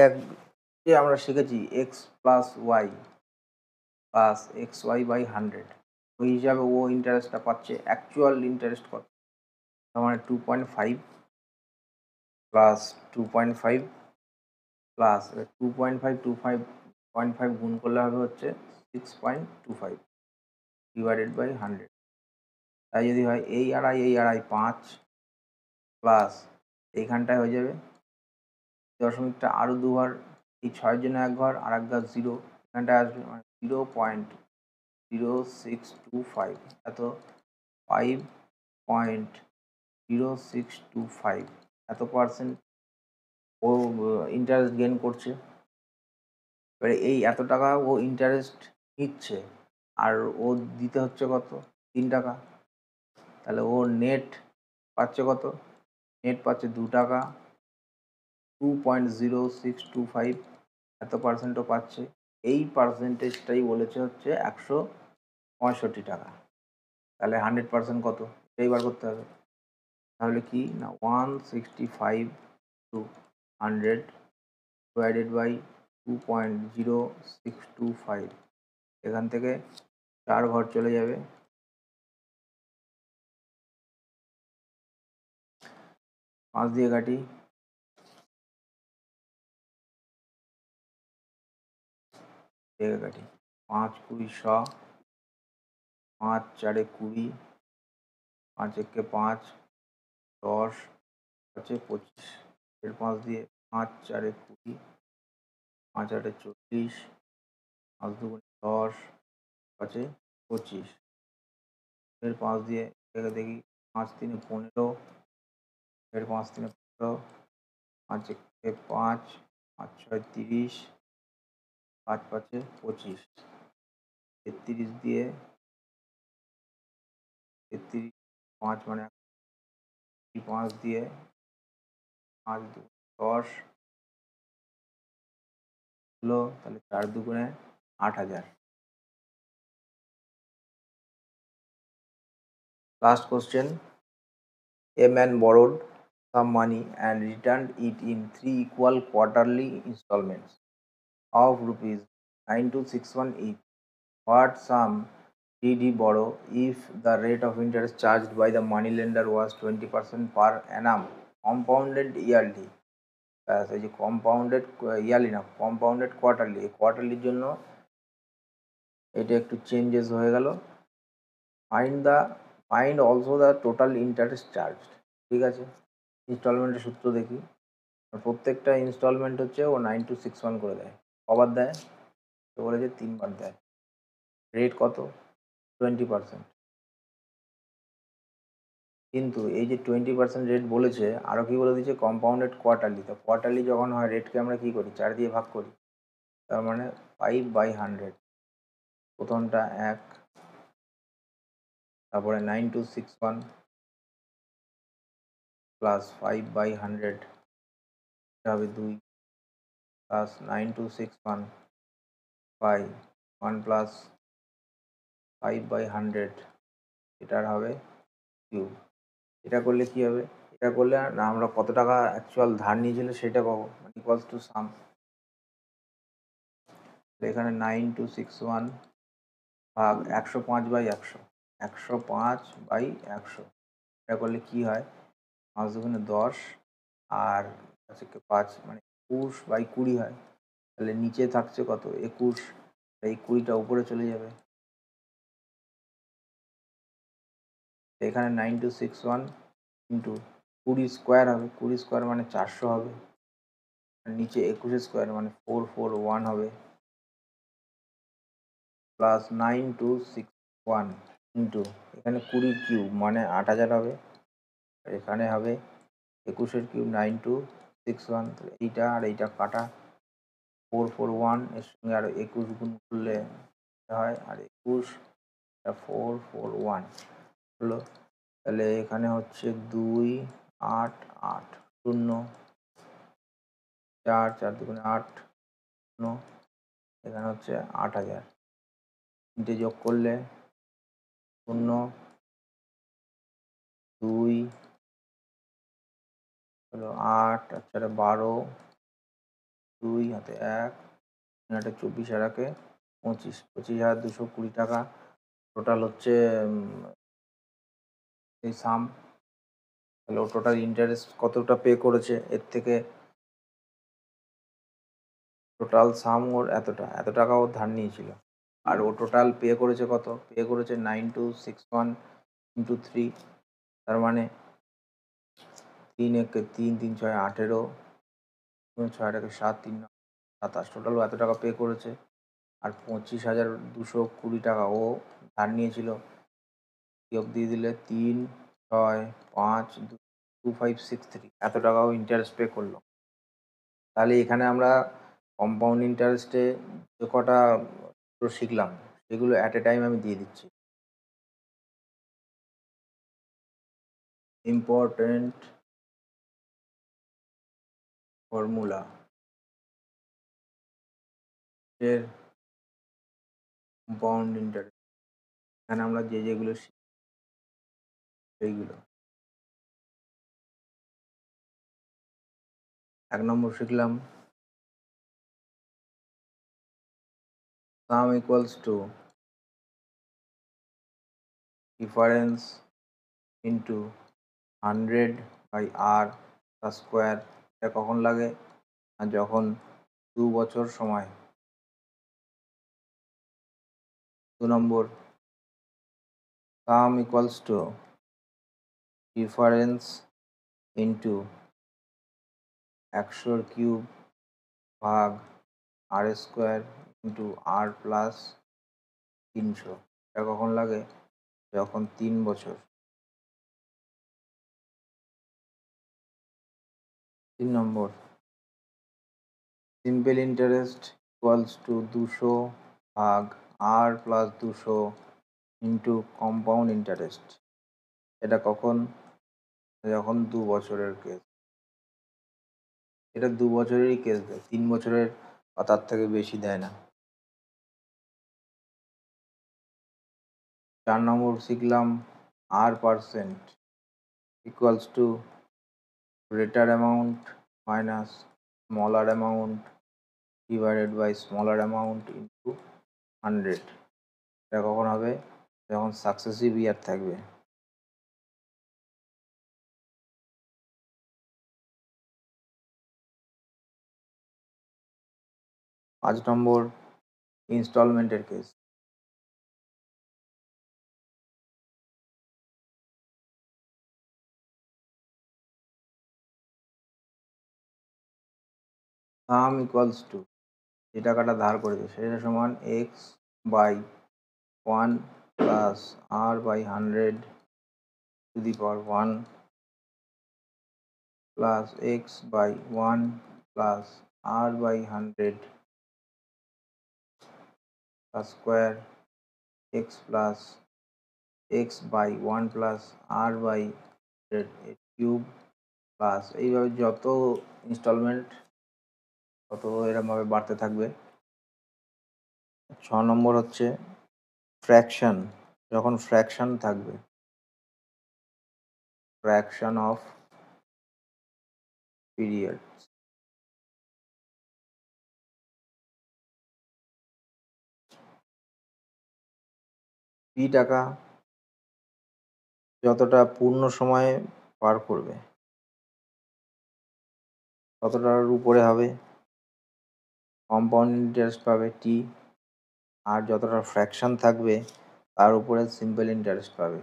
যে আমরা শিখেছি x plus y plus x y by 100, ওই হিসাবে ও ইন্টারেস্টটা পাচ্ছে। অ্যাকচুয়াল ইন্টারেস্ট কত? তার মানে 2.5 প্লাস 2.5 প্লাস 2.5 গুণ করলে হবে হচ্ছে 6.25 ডিভাইডেড বাই 100। তাই যদি হয় এই আড়াই 5 প্লাস এইখানটায় হয়ে যাবে দশমিকটা আরও দুবার, এই 6-এর জন্য এক ঘর আর এক ঘর 0, এখানটায় আসবে মানে 0.0625, এত 5.0625 এত পার্সেন্ট ও ইন্টারেস্ট গেন করছে। এবারে এই এত টাকা ও ইন্টারেস্ট নিচ্ছে আর ও দিতে হচ্ছে কত? 3 টাকা। তাহলে ও নেট পাচ্ছে কত? নেট পাচ্ছে 2 টাকা। 2.0625 এত পার্সেন্টও পাচ্ছে। এই পার্সেন্টেজটাই বলেছে হচ্ছে 165 টাকা। তাহলে 100% কত? এটাই বার করতে হবে। তাহলে কি না, 165 টু 100 ডিভাইডেড বাই 2.0625, এখান থেকে 4 ঘর চলে যাবে। 5 দিয়ে কাটি, 5 20 100, 5 4 20, 5 1 5, 10, 5 25, এর 5 দিয়ে 5 4 20, 5 8 40, 5 2 10, 5 25, এর 5 দিয়ে দেখি 5 3 15, এর 5 3 15, 5 1 5, 5 6 30, 5 5 25, 33 দিয়ে 33, 5 মানে 5 দিয়ে 5 2 10 হলো, তাহলে 4 দুগুণে 8,000। Last question. A man borrowed some money and returned it in 3 equal quarterly installments of rupees 9261 each. What sum did he borrow if the rate of interest charged by the moneylender was 20% per annum, compounded yearly? এই যে কম্পাউন্ডেড ইয়ারলি না, কম্পাউন্ডেড কোয়ার্টারলি, এই কোয়ার্টারলির জন্য এটা একটু চেঞ্জেস হয়ে গেল। Find also the total interest charge. ঠিক আছে, ইনস্টলমেন্টের সূত্র দেখি। প্রত্যেকটা ইনস্টলমেন্ট হচ্ছে ও 9261 করে দেয়। কবার দেয়? তো বলেছে 3 বার দেয়। রেট কত? 20%। কিন্তু এই যে 20% রেট বলেছে, আরও কি বলে দিয়েছে? Compounded quarterly. তো কোয়ার্টারলি যখন হয় রেটকে আমরা কী করি? 4 দিয়ে ভাগ করি। তার মানে 5/100। প্রথমটা 1, তারপরে 9261 প্লাস 5/100 হবে 2, প্লাস 9261 বাই 1 প্লাস 5/100, এটার হবে কিউব। এটা করলে কি হবে? এটা করলে না আমরা কত টাকা অ্যাকচুয়াল ধার নিয়েছিল সেটা পাবো, ইকুয়ালস টু সাম। এখানে 9261 ভাগ 105/100, 105/100। এটা করলে কি হয়? 5 দুগুণে 10 আর 5 মানে 21/20 হয়। তাহলে নিচে থাকছে কত? 21। এই 20টা উপরে চলে যাবে। এখানে 9261 ইন্টু 20 স্কোয়ার হবে, 20 স্কোয়ার মানে 400 হবে। আর নিচে 21 স্কোয়ার মানে 441 হবে, প্লাস 9261 ইন্টু এখানে 20 কিউব মানে 8000 হবে। আর এখানে হবে 21-এর কিউব 9261। এইটা আর এইটা কাটা, 441 এর সঙ্গে আর 21 গুণ করলে হয়, আর 21 441 হলো। তাহলে এখানে হচ্ছে 2 8 8 0 4 4 দুগুণে 8 0, এখানে হচ্ছে 8000। তিনটে যোগ করলে 0 2 হলো 8, আচ্ছা 12, 2 হাতে 1, 24 আর 1 25, 25,220 টাকা টোটাল হচ্ছে। এই সাম। তাহলে ও টোটাল ইন্টারেস্ট কতটা পে করেছে, এর থেকে টোটাল সাম ওর এত টাকা ও ধার নিয়েছিল। আর ও টোটাল পে করেছে কত? পে করেছে 9261 ইন্টু 3, তার মানে 3 একে 3 3 6 18, 6 টাকে 7 3 27, টোটাল ও এত টাকা পে করেছে। আর 25,220 টাকা ও ধার নিয়েছিল। যোগ দিয়ে দিলে 3 6 5 2563, এত টাকাও ইন্টারেস্ট পে করলো। তাহলে এখানে আমরা কম্পাউন্ড ইন্টারেস্টে যে কটা শিখলাম সেগুলো অ্যাট এ টাইম আমি দিয়ে দিচ্ছি। ইম্পর্টেন্ট ফর্মুলা এর কম্পাউন্ড ইন্টারেস্ট, এখানে আমরা যেগুলো শিখি সেইগুলো। 1 নম্বর শিখলাম sum equals to difference into 100/r square. এটা কখন লাগে? আর যখন 2 বছর সময়। 2 number sum equals to difference into 100 cube ভাগ r square into r plus 300। এটা কখন লাগে? যখন 3 বছর। 3 number simple interest equals to 200 ভাগ r plus 200 into compound interest. এটা কখন? যখন 2 বছরের কেস। এটা 2 বছরেরই কেস দেয়, 3 বছরের বা তার থেকে বেশি দেয় না। 4 নম্বর শিখলাম r% equals to greater amount minus smaller amount divided by smaller amount into 100. এটা কখন হবে? যখন সাকসেসিভ ইয়ার থাকবে। পাঁচ নম্বর ইনস্টলমেন্টের কেস। সাম ইকুয়ালস টু যে টাকাটা ধার করেছে সেটা সমান x by 1 plus r by 100 to the power 1 plus x by 1 plus r by 100 plus square x plus x by 1 plus r by 100 cube plus এইভাবে যত ইনস্টলমেন্ট তত এরকমভাবে বাড়তে থাকবে। 6 নম্বর হচ্ছে ফ্র্যাকশন। যখন ফ্র্যাকশন থাকবে, ফ্র্যাকশন অফ পিরিয়ড। পি টাকা যতটা পূর্ণ সময়ে পার করবে ততটার উপরে হবে কম্পাউন্ড ইন্টারেস্ট পাবে টি, আর যতটা ফ্র্যাকশন থাকবে তার উপরে সিম্পল ইন্টারেস্ট পাবে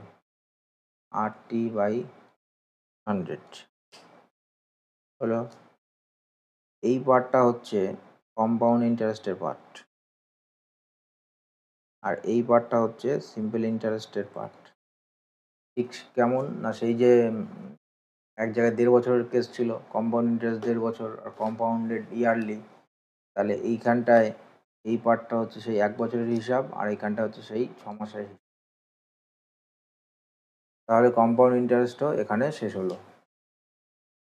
আর টি বাই 100 হলো। এই পার্টটা হচ্ছে কম্পাউন্ড ইন্টারেস্টের পার্ট, আর এই পার্টটা হচ্ছে সিম্পল ইন্টারেস্টের পার্ট। ঠিক কেমন না, সেই যে এক জায়গায় 1.5 বছরের কেস ছিল, কম্পাউন্ড ইন্টারেস্ট 1.5 বছর আর কম্পাউন্ডেড ইয়ারলি, তাহলে এইখানটায় এই পার্টটা হচ্ছে সেই 1 বছরের হিসাব আর এইখানটা হচ্ছে সেই 6 মাসের হিসাব। তাহলে কম্পাউন্ড ইন্টারেস্টও এখানে শেষ হলো।